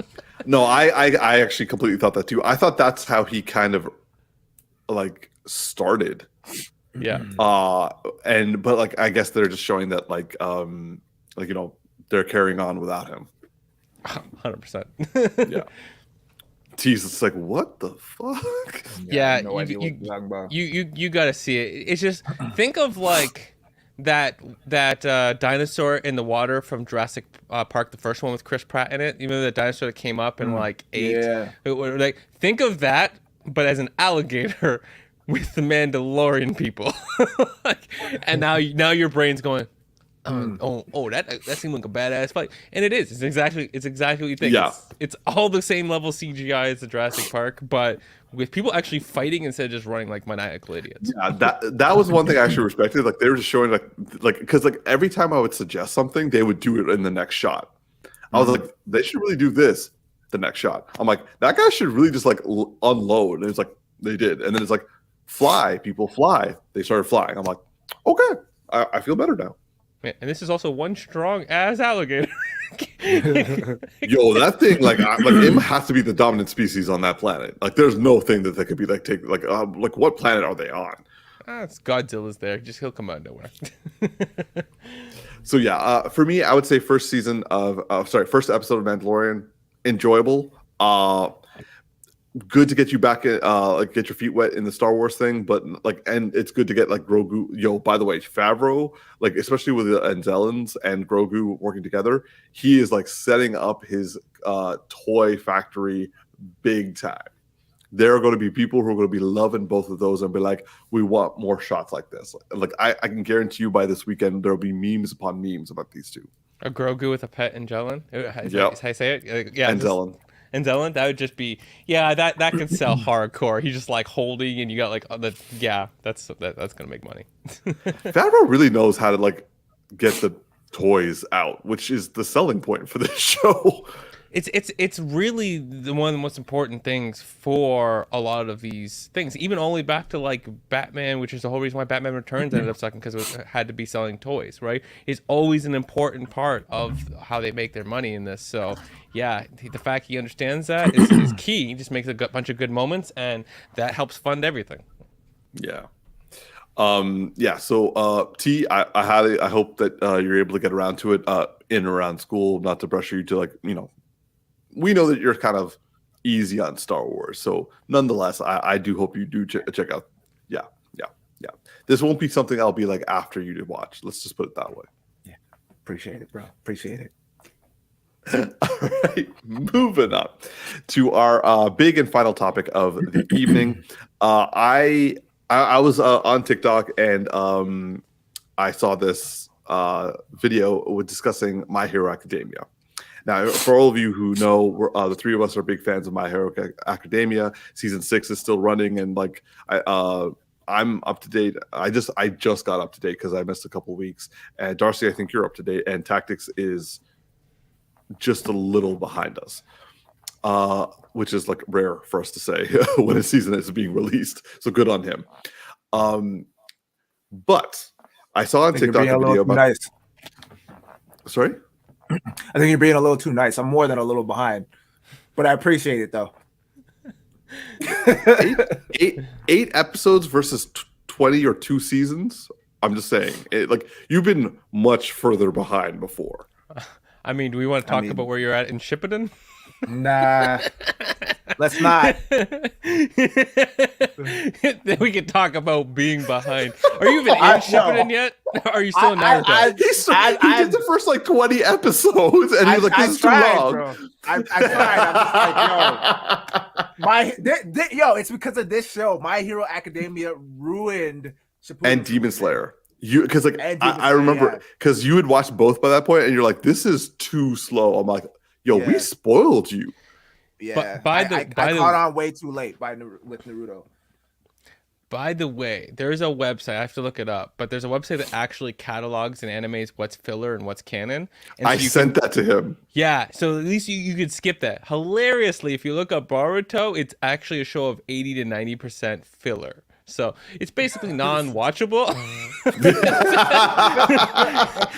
No, I actually completely thought that too. I thought that's how he kind of like started. Yeah. But like I guess they're just showing that like they're carrying on without him. 100%. Yeah. Jeez, it's like what the fuck? Yeah, no idea what you're talking about. you got to see it. It's just think of like that dinosaur in the water from Jurassic Park, the first one with Chris Pratt in it. You know the dinosaur that came up and like ate. Yeah. Like think of that, but as an alligator with the Mandalorian people. And now your brain's going, that seemed like a badass fight, and it is. It's exactly what you think. Yeah. It's all the same level CGI as the Jurassic Park, but with people actually fighting instead of just running like maniacal idiots. Yeah, that was one thing I actually respected. Like they were just showing like because like every time I would suggest something, they would do it in the next shot. I was like, they should really do this the next shot. I'm like, that guy should really just like unload. And it's like they did, and then it's like fly, people fly. They started flying. I'm like, okay, I feel better now. Yeah, and this is also one strong ass alligator. Yo, that thing like it has to be the dominant species on that planet. Like, there's no thing that they could be like take like what planet are they on? It's Godzilla's there. He'll come out of nowhere. So yeah, for me, I would say first episode of Mandalorian, enjoyable. Good to get you back in, get your feet wet in the Star Wars thing, but and it's good to get like Grogu. Yo, by the way, Favreau, like especially with the Anzellans and Grogu working together, he is like setting up his toy factory big time. There are going to be people who are going to be loving both of those and be like, we want more shots like this. Like I can guarantee you by this weekend there'll be memes upon memes about these two. A Grogu with a pet Angellan. Is Yep. how I say it? Yeah, Anzellan. Anzellan, that would just be that can sell hardcore. He's just like holding, and you got like that's gonna make money. Favreau really knows how to like get the toys out, which is the selling point for this show. It's really one of the most important things for a lot of these things, even only back to like Batman, which is the whole reason why Batman Returns ended up sucking, because it had to be selling toys, right? It's always an important part of how they make their money in this. So yeah, the fact he understands that is key. He just makes a bunch of good moments, and that helps fund everything. Yeah. So T, I hope that you're able to get around to it in and around school, not to pressure you to like, we know that you're kind of easy on Star Wars. So nonetheless, I do hope you do check out. Yeah. This won't be something I'll be like after you to watch. Let's just put it that way. Yeah. Appreciate it, bro. Appreciate it. All right, moving up to our big and final topic of the evening. I was on TikTok and I saw this video with discussing My Hero Academia. Now, for all of you who know, the three of us are big fans of My Hero Academia. Season 6 is still running, and like I'm up to date. I just got up to date because I missed a couple weeks. And Darcy, I think you're up to date, and Tactix is just a little behind us, which is like rare for us to say when a season is being released. So good on him. But I saw on TikTok a video about. Nice. Sorry. I think you're being a little too nice. I'm more than a little behind, but I appreciate it though. eight episodes versus 20 or 2 seasons. I'm just saying, you've been much further behind before. I mean, do we want to talk about where you're at in Shippuden? Nah, let's not. Then we can talk about being behind. Are you even in Shippuden yet? Are you still in Naruto? He did the first 20 episodes, and he's like, "This is too long." Bro. I tried. I'm just like, yo, it's because of this show. My Hero Academia ruined Shippuden and Demon Slayer. Because I remember because you had watched both by that point, and you're like, "This is too slow." I'm like, "Yo, we spoiled you." Yeah, I caught on way too late with Naruto. By the way, there's a website, I have to look it up, but there's a website that actually catalogs and animates what's filler and what's canon. And I sent that to him. Yeah, so at least you could skip that. Hilariously, if you look up Boruto, it's actually a show of 80 to 90% filler. So it's basically non-watchable.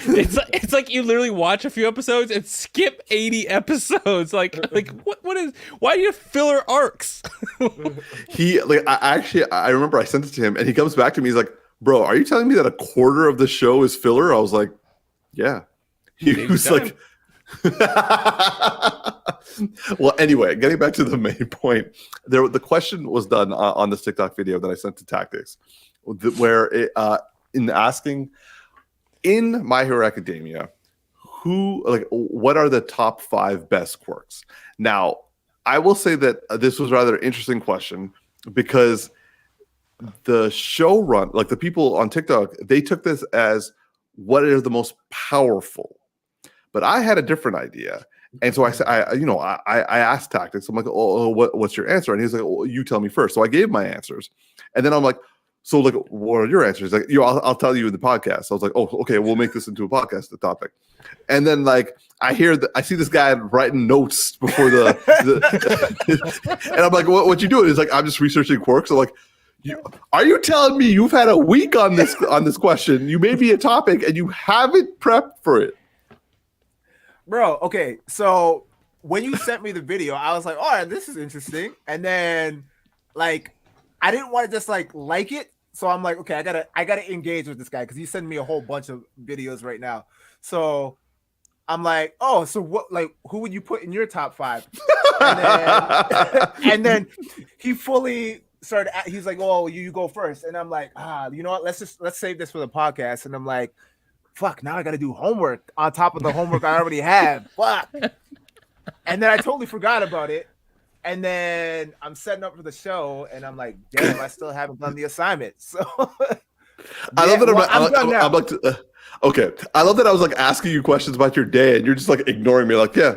it's like you literally watch a few episodes and skip 80 episodes. Like what is? Why do you have filler arcs? I remember I sent it to him, and he comes back to me. He's like, "Bro, are you telling me that a quarter of the show is filler?" I was like, "Yeah." He was like. Well, anyway, getting back to the main point, the question was done on this TikTok video that I sent to Tactix, where in asking in My Hero Academia, what are the top 5 best quirks? Now, I will say that this was a rather interesting question because the showrun, like the people on TikTok, they took this as what are the most powerful. But I had a different idea. And so I said, I asked Tactix, I'm like, oh, what's your answer? And he's like, oh, you tell me first. So I gave my answers. And then I'm like, so like, what are your answers? Like, I'll tell you in the podcast. So I was like, oh, okay, we'll make this into a podcast, the topic. And then like, I see this guy writing notes before and I'm like, what you doing? He's like, I'm just researching quirks. I'm like, are you telling me you've had a week on this question? You made me a topic and you haven't prepped for it. Bro, okay, so when you sent me the video, I was like, all right, this is interesting. And then, like, I didn't want to just, like it. So I'm like, okay, I gotta engage with this guy because he's sending me a whole bunch of videos right now. So I'm like, oh, so what, like, who would you put in your top 5? And then he fully started, he's like, oh, you go first. And I'm like, you know what, let's save this for the podcast. And I'm like, fuck, now I got to do homework on top of the homework I already have. Fuck. And then I totally forgot about it. And then I'm setting up for the show, and I'm like, damn, I still haven't done the assignment. So I love that okay. I love that I was like asking you questions about your day, and you're just like ignoring me, like, yeah,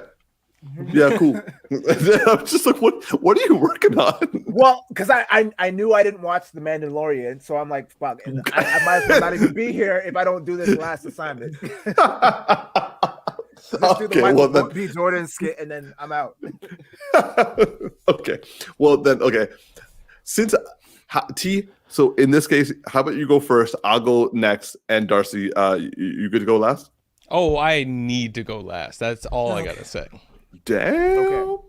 cool. I'm just like, what are you working on? Well, because I knew I didn't watch The Mandalorian, so I'm like, fuck, I might as well not even be here if I don't do this last assignment. Let's do the Michael B. Jordan skit, and then I'm out. Okay. Well, then, okay. Since so in this case, how about you go first? I'll go next, and Darcy, you good to go last? Oh, I need to go last. That's all I gotta say. Damn.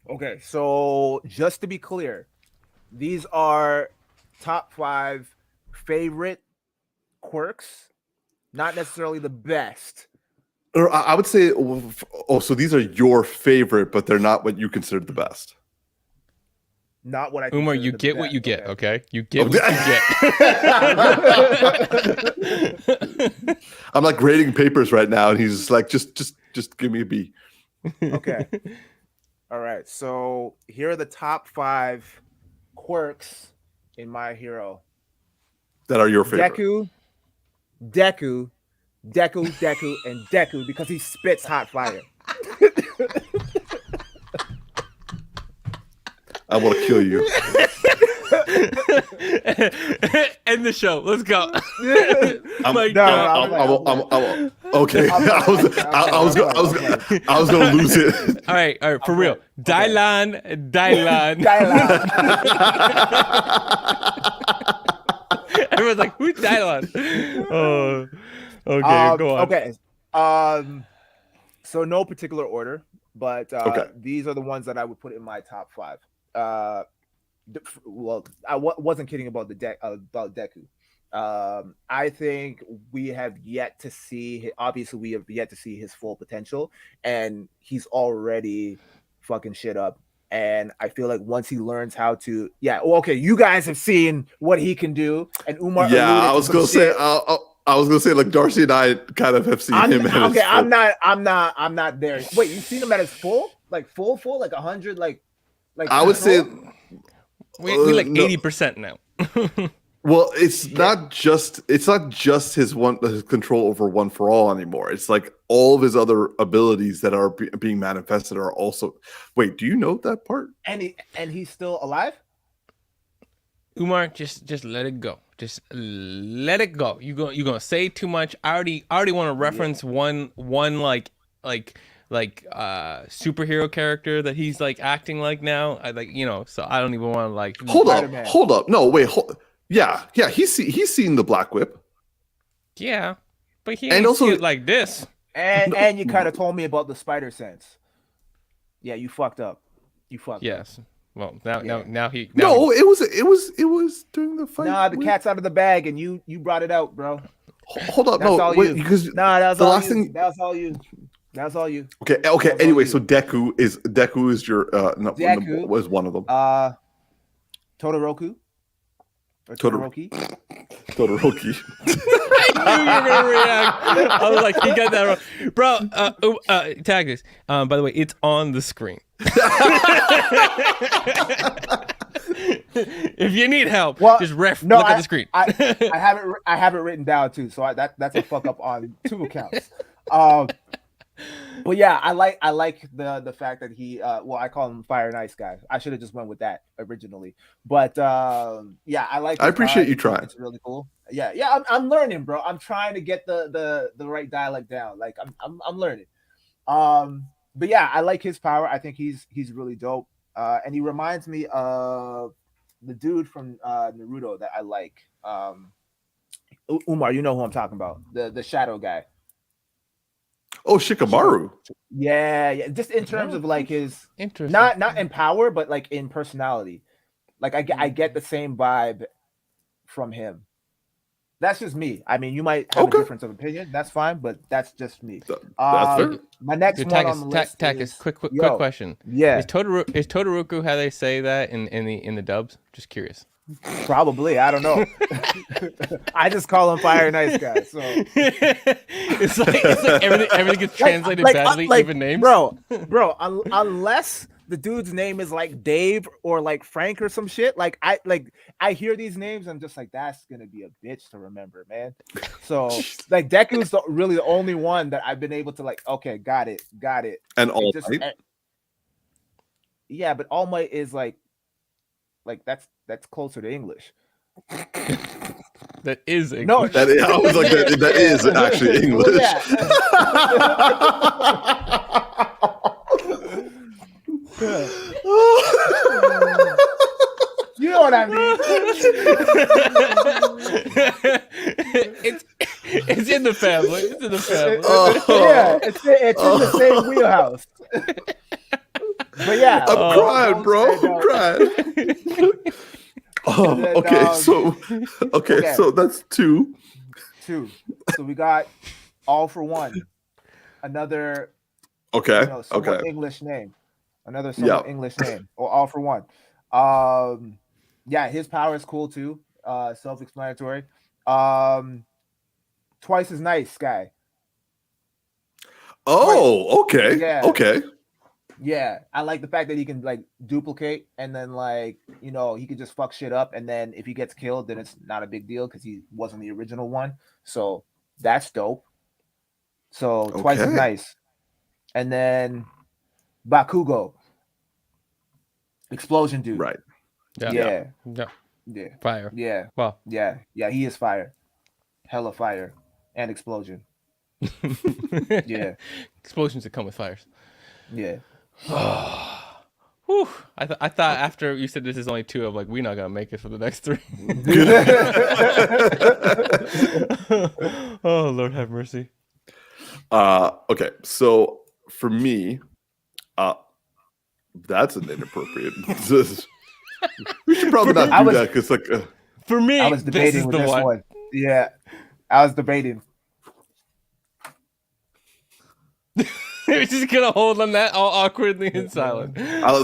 Okay. So just to be clear, these are top 5 favorite quirks, not necessarily the best. Or I would say, so these are your favorite, but they're not what you consider the best. Not what I. Umar, you get what you get, okay? You get what you get. I'm like grading papers right now, and he's just like, just give me a B. Okay. All right. So here are the top 5 quirks in My Hero that are your favorite. Deku, and Deku because he spits hot fire. I want to kill you. End the show. Let's go. Okay. I was gonna lose it. All right. For real. Dylan. Everyone's like, who's Dylan? Oh, okay. Go on. Okay. So no particular order, but these are the ones that I would put in my top 5. Well, I wasn't kidding about about Deku. I think we have yet to see. Obviously, we have yet to see his full potential, and he's already fucking shit up. And I feel like once he learns how to, you guys have seen what he can do, and Umar. Yeah, I was gonna say, like Darcy and I kind of have seen him. Okay, I'm not there. Wait, you've seen him at his full, like 100, like I would say we like 80% now. Well, it's not just his control over One for All anymore. It's like all of his other abilities that are being manifested are also. Wait, do you know that part? And he's still alive? Umar, just let it go. Just let it go. You gonna say too much. I already want to reference one superhero character that he's like acting like now. So I don't even want to like. Hold up. No, wait. Yeah. He's seen the Black Whip. Yeah, but he and ain't also see it like this. And you kind of told me about the spider sense. Yeah, you fucked up. Yes. Well, now he. It was during the fight. Nah, the cat's out of the bag, and you brought it out, bro. Hold up, That's all you. because that was the all last you. thing. That was all you. That's all you. Okay. That's Anyway, all so you. Deku is your Deku was one of them. Todoroki. Or Todoroki. Todoroki. I knew you were gonna react. I was like, he got that wrong, bro. Tactix. By the way, it's on the screen. If you need help, just look at the screen. I have it written down too, so that's a fuck up on 2 accounts. But yeah, I like the fact that he I call him Fire and Ice guy. I should have just went with that originally, but yeah, I like. I appreciate you trying. It's really cool. Yeah, I'm learning, bro. I'm trying to get the right dialect down. Like I'm learning. But yeah, I like his power. I think he's really dope. And he reminds me of the dude from Naruto that I like. Umar, you know who I'm talking about. The shadow guy. Oh, Shikamaru. Yeah. Just in terms of like his Interesting. not in power, but like in personality. Like I get the same vibe from him. That's just me. I mean, you might have a difference of opinion. That's fine, but that's just me. That's fair. My next one on the list is quick question. Yeah. Is Todoroki how they say that in the dubs? Just curious. Probably. I don't know. I just call him Fire and Ice guy. So it's like everything gets translated badly, even names. Bro, unless the dude's name is like Dave or like Frank or some shit. I hear these names, I'm just like, that's gonna be a bitch to remember, man. So like Deku's really the only one that I've been able to like, okay, got it. And All Might. Yeah, but All Might is like that's closer to English. That is English. No, I was like, that is actually English. You know what I mean? It's in the family. It's in the family. Yeah, it's in the same wheelhouse. But yeah, I'm crying, bro. I'm crying. Okay, so that's 2. So we got All for One, another somewhat English name, English name, or All for One. Yeah, his power is cool too. Self-explanatory. Twice as nice guy. Oh, okay. Yeah. Okay. Yeah, I like the fact that he can like duplicate and then like, he could just fuck shit up, and then if he gets killed, then it's not a big deal because he wasn't the original one. So that's dope. So twice as nice. And then Bakugo. Explosion dude. Right. Yeah. Fire. Yeah. Wow. Yeah, he is fire. Hella fire. And explosion. Yeah. Explosions that come with fires. Yeah. Whew. I thought after you said this is only 2, I'm like, we're not gonna make it for the next 3. Oh, Lord have mercy. Okay, so for me, that's an inappropriate. We should probably not do that because for me, I was debating with this one. Yeah, I was debating. We're just gonna hold on that all awkwardly in silence.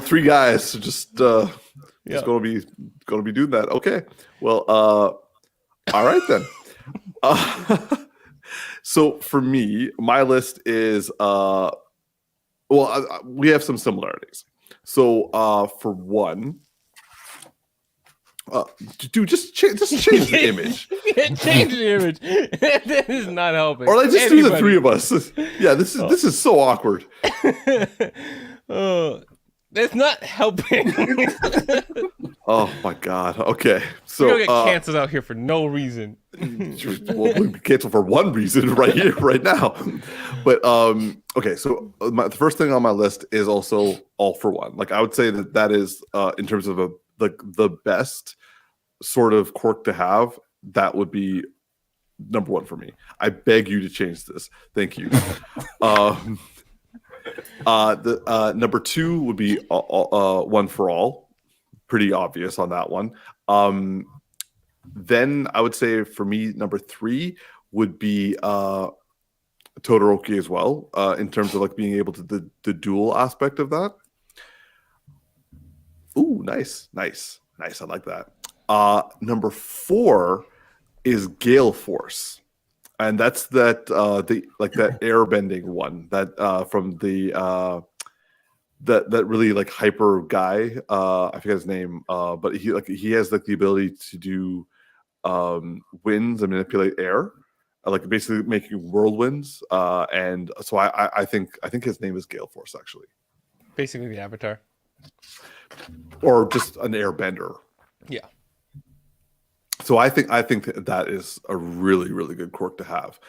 3 guys just gonna be doing that. Okay, well, all right then. So for me, my list is we have some similarities. So for one, dude, just change the image. Change the image. That is not helping. Or like just do the 3 of us. Yeah, this is so awkward. That's not helping. Oh my god. Okay. So We're gonna get canceled out here for no reason. well, we cancel for one reason right here, right now. But okay. So the first thing on my list is also All for One. Like I would say that is in terms of the best sort of quirk to have. That would be number one for me. I beg you to change this. Thank you. The number two would be One for All. Pretty obvious on that one. Then I would say for me, number three would be Todoroki as well, in terms of like being able to the dual aspect of that. Ooh, nice. I like that. Number four is Gale Force, and that's that that airbending one that from the that really like hyper guy. I forget his name, but he has like the ability to do winds and manipulate air, like basically making whirlwinds. And so I think his name is Gale Force, actually. Basically the Avatar. Or just an airbender. Yeah. So I think that is a really, really good quirk to have.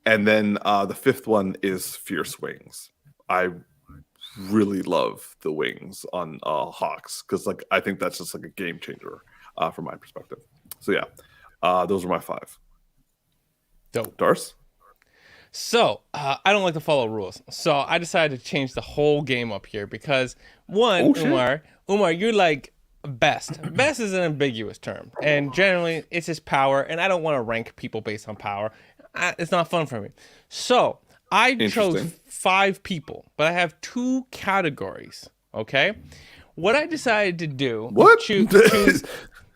And then the fifth one is Fierce Wings. I really love the wings on Hawks because like I think that's just like a game changer from my perspective. So yeah, those are my five. Dope. Darce? So I don't like to follow rules, so I decided to change the whole game up here because one, Umar, you're like best. Best is an ambiguous term, and generally it's just power, and I don't want to rank people based on power. It's not fun for me. So I chose 5 people, but I have 2 categories. Okay, what I decided to do. What? Choose.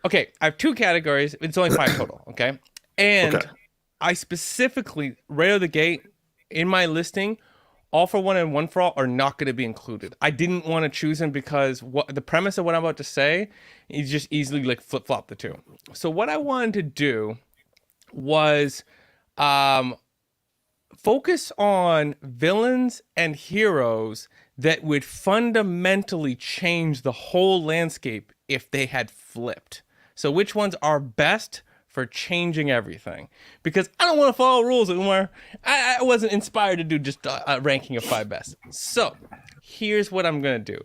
Okay, I have 2 categories. It's only 5 total. Okay, and I specifically right out of the gate in my listing, All for One and One for All are not going to be included. I didn't want to choose them because the premise of what I'm about to say is just easily like flip flop the two. So what I wanted to do was focus on villains and heroes that would fundamentally change the whole landscape if they had flipped. So which ones are best for changing everything? Because I don't want to follow rules, Umar. I wasn't inspired to do just a ranking of 5 best. So here's what I'm going to do.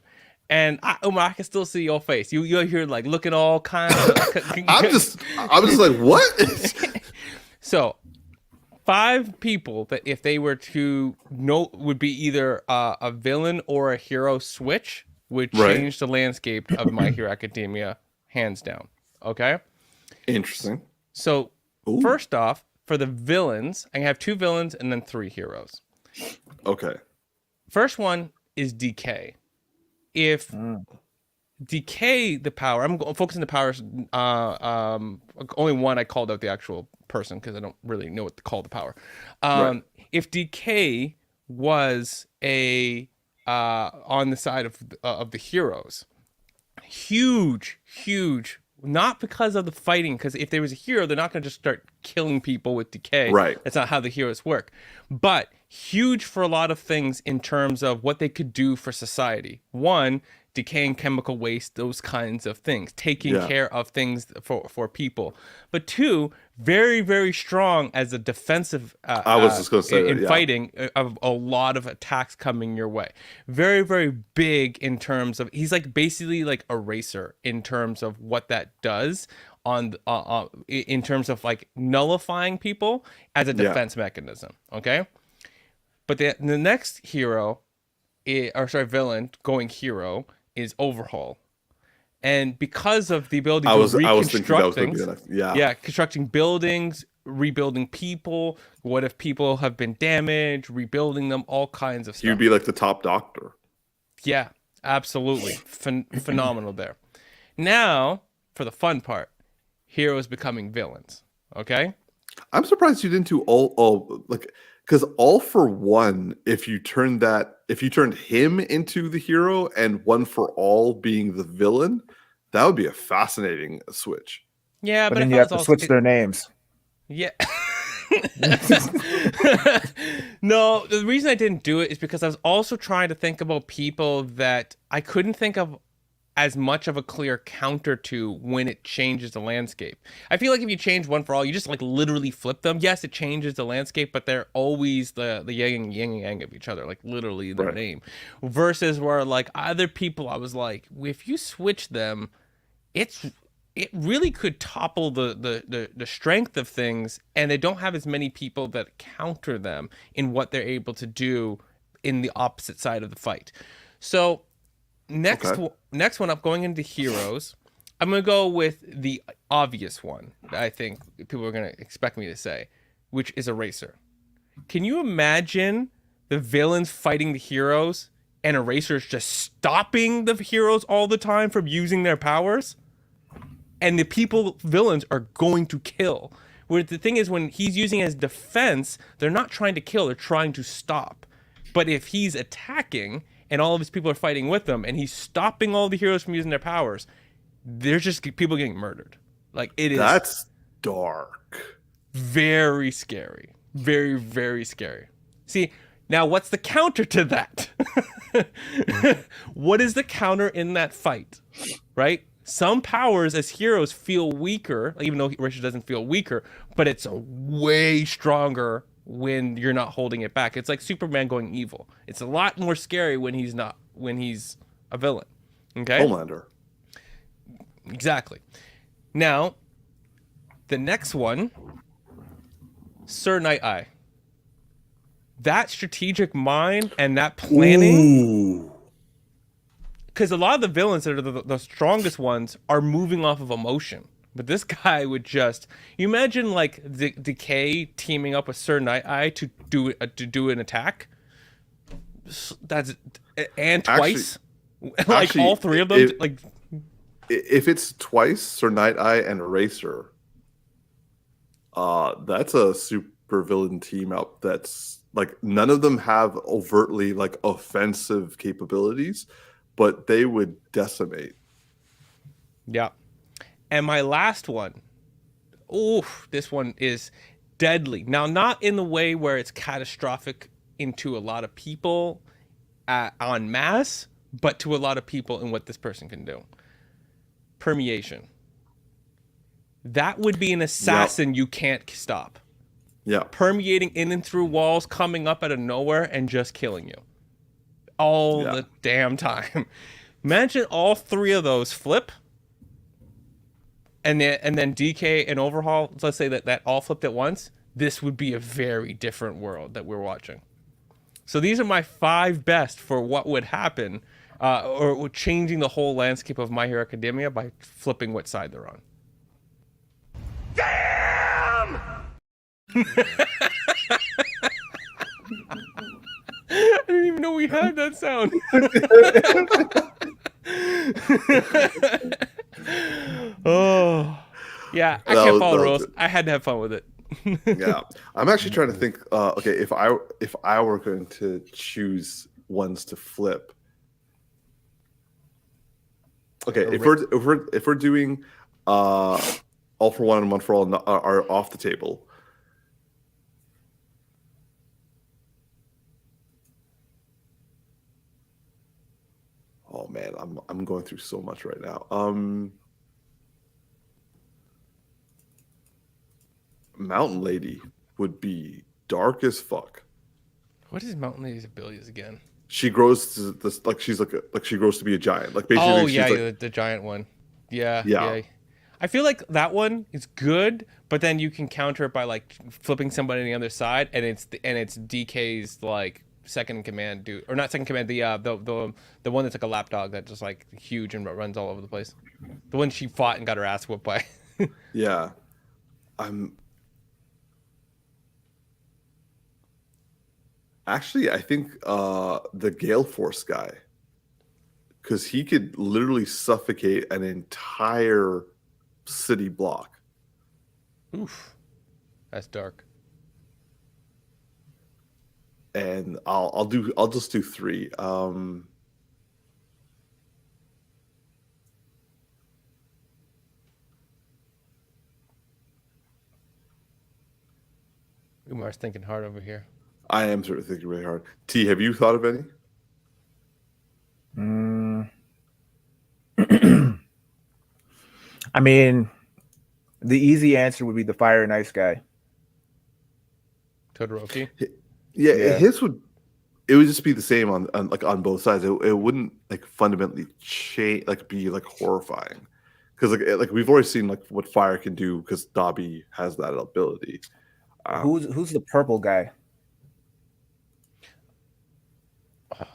And Umar, I can still see your face. You're here like looking all kinds of... I'm just like, what? So 5 people that if they were to know would be either a villain or a hero switch would change the landscape of My Hero Academia hands down. Okay? Interesting. So first off, for the villains, I have 2 villains and then 3 heroes. Okay. First one is DK. If DK the power, I'm focusing the powers. Only one I called out the actual person because I don't really know what to call the power. If DK was a on the side of the heroes, huge. Not because of the fighting, because if there was a hero, they're not going to just start killing people with decay. Right. That's not how the heroes work. But huge for a lot of things in terms of what they could do for society. One, decaying chemical waste, those kinds of things, taking care of things for people. But 2, very, very strong as a defensive I was just going to say in fighting of a lot of attacks coming your way. Very, very big in terms of, he's like basically like a racer in terms of what that does on in terms of like nullifying people as a defense mechanism. Okay. But the next hero, villain going hero is Overhaul. And because of the ability to reconstruct things, constructing buildings, rebuilding people, what if people have been damaged, rebuilding them, all kinds of stuff. You'd be like the top doctor. Yeah, absolutely. Phenomenal there. Now, for the fun part, heroes becoming villains. Okay? I'm surprised you didn't do all like, because All for One, if you turned him into the hero and One for All being the villain, that would be a fascinating switch. Yeah, but then you have to switch their names. Yeah. No, the reason I didn't do it is because I was also trying to think about people that I couldn't think of as much of a clear counter to when it changes the landscape. I feel like if you change One for All, you just like literally flip them. Yes, it changes the landscape, but they're always the yin and yang of each other, like literally their name. Versus where like other people, I was like, if you switch them, it really could topple the strength of things, and they don't have as many people that counter them in what they're able to do in the opposite side of the fight. So next one up, going into heroes, I'm going to go with the obvious one that I think people are going to expect me to say, which is Eraser. Can you imagine the villains fighting the heroes and Eraser's just stopping the heroes all the time from using their powers? And the villains are going to kill. Where the thing is, when he's using it as defense, they're not trying to kill, they're trying to stop. But if he's attacking and all of his people are fighting with him and he's stopping all the heroes from using their powers, there's just people getting murdered. Like, it is. That's dark. Very scary. Very, very scary. See, now what's the counter to that? What is the counter in that fight? Right? Some powers as heroes feel weaker, even though Richard doesn't feel weaker, but it's a way stronger when you're not holding it back. It's like Superman going evil. It's a lot more scary when he's a villain. Okay? Homelander. Exactly. Now, the next one, Sir Night-Eye. That strategic mind and that planning. Because a lot of the villains that are the strongest ones are moving off of emotion. But this guy would just... You imagine, like, Decay teaming up with Sir Night-Eye to do an attack? That's... And twice? Actually, all three of them? If it's twice, Sir Night-Eye and Eraser, that's a super villain team up that's... Like, none of them have overtly, like, offensive capabilities, but they would decimate. Yeah. And my last one. This one is deadly. Now, not in the way where it's catastrophic into a lot of people en masse, but to a lot of people in what this person can do. Permeation. That would be an assassin you can't stop. Yeah. Permeating in and through walls, coming up out of nowhere, and just killing you. All the damn time. Imagine all three of those flip, and then DK and Overhaul, let's say that all flipped at once. This would be a very different world that we're watching. So these are my 5 best for what would happen, or changing the whole landscape of My Hero Academia by flipping what side they're on. Damn! I didn't even know we had that sound. Oh, yeah. I can't follow rules. I had to have fun with it. Yeah, I'm actually trying to think. Okay, if I were going to choose ones to flip. Okay, if we're doing All for One and One for All are off the table. Oh man, I'm going through so much right now. Mountain Lady would be dark as fuck. What is Mountain Lady's abilities again? She grows to this she grows to be a giant. Like basically. Oh she's yeah, like, the giant one. Yeah. I feel like that one is good, but then you can counter it by like flipping somebody on the other side, and it's DK's like second in command dude, or not second command, the one that's like a lapdog that just like huge and runs all over the place. The one she fought and got her ass whooped by. Yeah, I think the Gale Force guy, because he could literally suffocate an entire city block. Oof, that's dark. And I'll just do 3. Umar's thinking hard over here. I am sort of thinking really hard. T, have you thought of any? I mean, the easy answer would be the Fire and Ice guy. Todoroki. Yeah, his would. It would just be the same on like on both sides. It wouldn't like fundamentally change, like be like horrifying, because like we've already seen like what fire can do because Dobby has that ability. Who's the purple guy?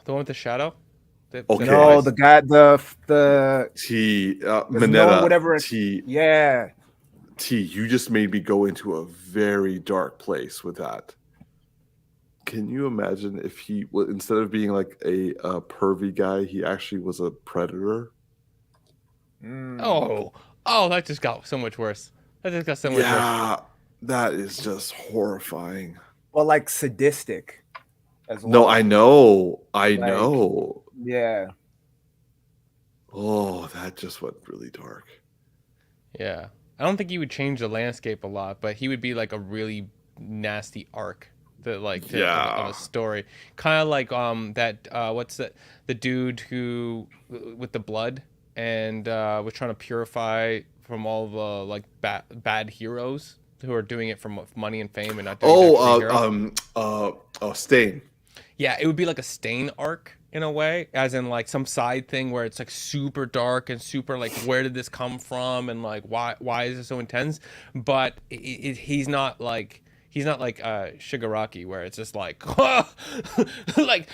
The one with the shadow. Okay. No, the guy, the Mineta. whatever. T. Yeah. T. You just made me go into a very dark place with that. Can you imagine if he was, instead of being like a pervy guy, he actually was a predator? Oh, that just got so much worse. That just got so much worse. Yeah, that is just horrifying. Well, like sadistic as well. No, I know. Yeah. Oh, that just went really dark. Yeah. I don't think he would change the landscape a lot, but he would be like a really nasty arc. Of a story, kind of like that what's that, the dude who with the blood and was trying to purify from all the like bad heroes who are doing it for money and fame and not doing Stain. Yeah, it would be like a Stain arc in a way, as in like some side thing where it's like super dark and super like where did this come from and like why is it so intense, but he's not like Shigaraki, where it's just like like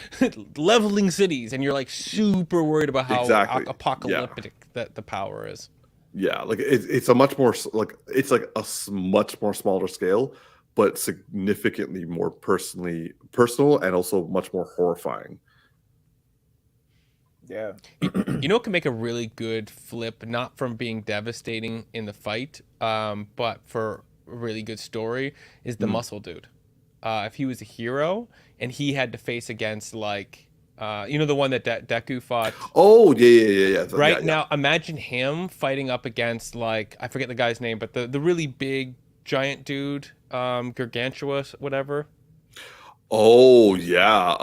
leveling cities, and you're like super worried about how apocalyptic that the power is. Yeah, like it's a much more like it's like a much more smaller scale, but significantly more personal and also much more horrifying. Yeah. You know what can make a really good flip, not from being devastating in the fight, but for a really good story, is the muscle dude. If he was a hero and he had to face against like the one that Deku fought. Oh yeah. Right now, imagine him fighting up against like, I forget the guy's name, but the really big giant dude, gargantuous, whatever. Oh yeah,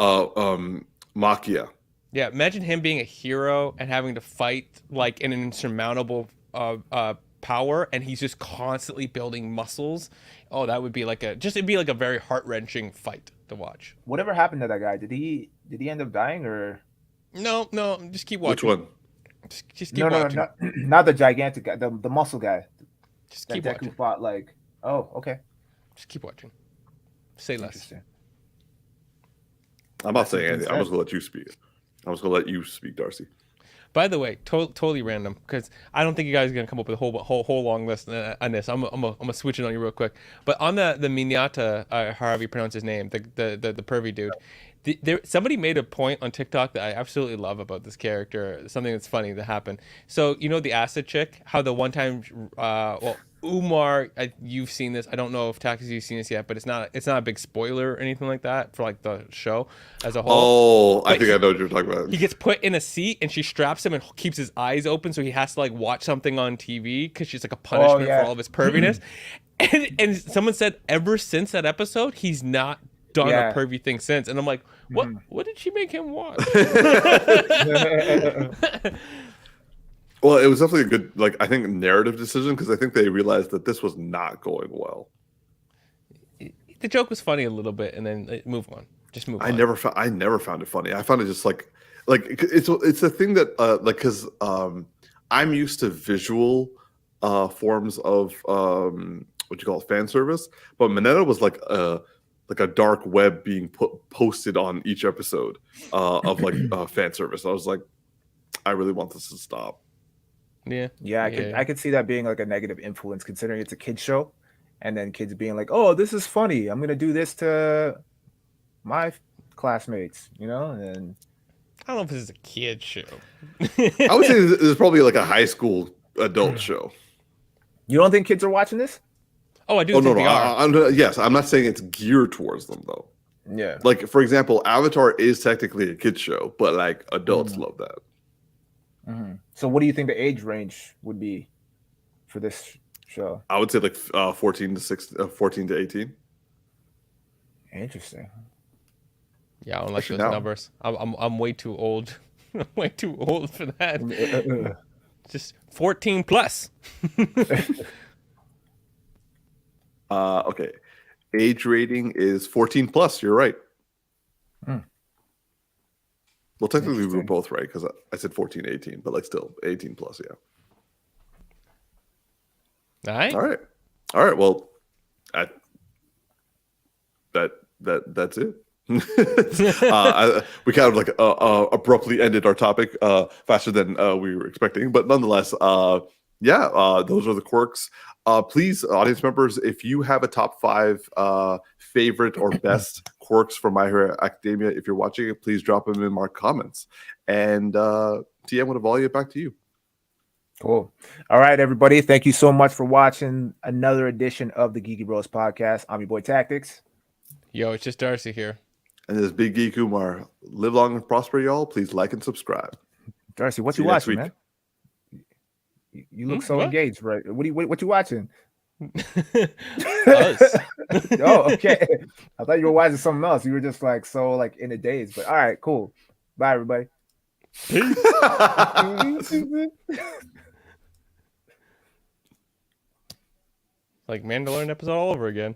Makia. Yeah, imagine him being a hero and having to fight like an insurmountable power, and he's just constantly building muscles. Oh, that would be like it'd be like a very heart-wrenching fight to watch. Whatever happened to that guy? Did he end up dying or? No, just keep watching. Which one? Just keep watching. No, not the gigantic guy, the muscle guy. Just keep watching. Deku fought like. Oh, okay. Just keep watching. Say less. I'm not saying anything. I'm just gonna let you speak. I'm just gonna let you speak, Darcy. By the way, totally random, because I don't think you guys are gonna come up with a whole long list on this. I'm gonna switch it on you real quick. But on the Minata, however you pronounce his name, the pervy dude, somebody made a point on TikTok that I absolutely love about this character. Something that's funny that happened. So you know the acid chick, how the one time, Umar, you've seen this. I don't know if Tactix you've seen this yet, but it's not a big spoiler or anything like that for like the show as a whole. Oh, I think I know what you're talking about. He gets put in a seat and she straps him and keeps his eyes open, so he has to like watch something on TV because she's like a punishment for all of his perviness. and someone said ever since that episode, he's not done a pervy thing since. And I'm like, what did she make him watch? Well, it was definitely a good, like, I think, narrative decision, because I think they realized that this was not going well. The joke was funny a little bit, and then move on. Just move on. I never found it funny. I found it just like it's a thing that because I'm used to visual forms of what you call it, fan service, but Mineta was like a dark web being posted on each episode of like fan service. I was like, I really want this to stop. Yeah, I could see that being like a negative influence, considering it's a kids show, and then kids being like, "Oh, this is funny. I'm gonna do this to my classmates," And I don't know if this is a kid show. I would say this is probably like a high school adult show. You don't think kids are watching this? Oh, I do. Think they are. Yes, I'm not saying it's geared towards them though. Yeah. Like, for example, Avatar is technically a kids show, but like adults love that. Mm-hmm. So what do you think the age range would be for this show? I would say like 14 to 18. Interesting. Yeah, I don't like those numbers. I'm way too old. I'm way too old for that. Just 14 plus. Okay. Age rating is 14 plus. You're right. Well, technically we were both right because I said 14, 18, but like still 18 plus. Yeah. All right. All right. All right. Well, that's it. We kind of like abruptly ended our topic faster than we were expecting, but nonetheless, those are the quirks. Please, audience members, if you have a top 5 favorite or best quirks from My Hero Academia, if you're watching it, please drop them in our comments. And TM, would volley it back to you. Cool. All right, everybody. Thank you so much for watching another edition of the Geeky Bros Podcast. I'm your boy Tactix. Yo, it's just Darcy here. And this big geek Umar. Live long and prosper, y'all. Please like and subscribe. Darcy, what See you you next watching, week. man? You look so what? engaged, right? What you watching? Us. Oh, okay. I thought you were watching something else. You were just like so like in a daze. But all right, cool. Bye, everybody. Like Mandalorian episode all over again.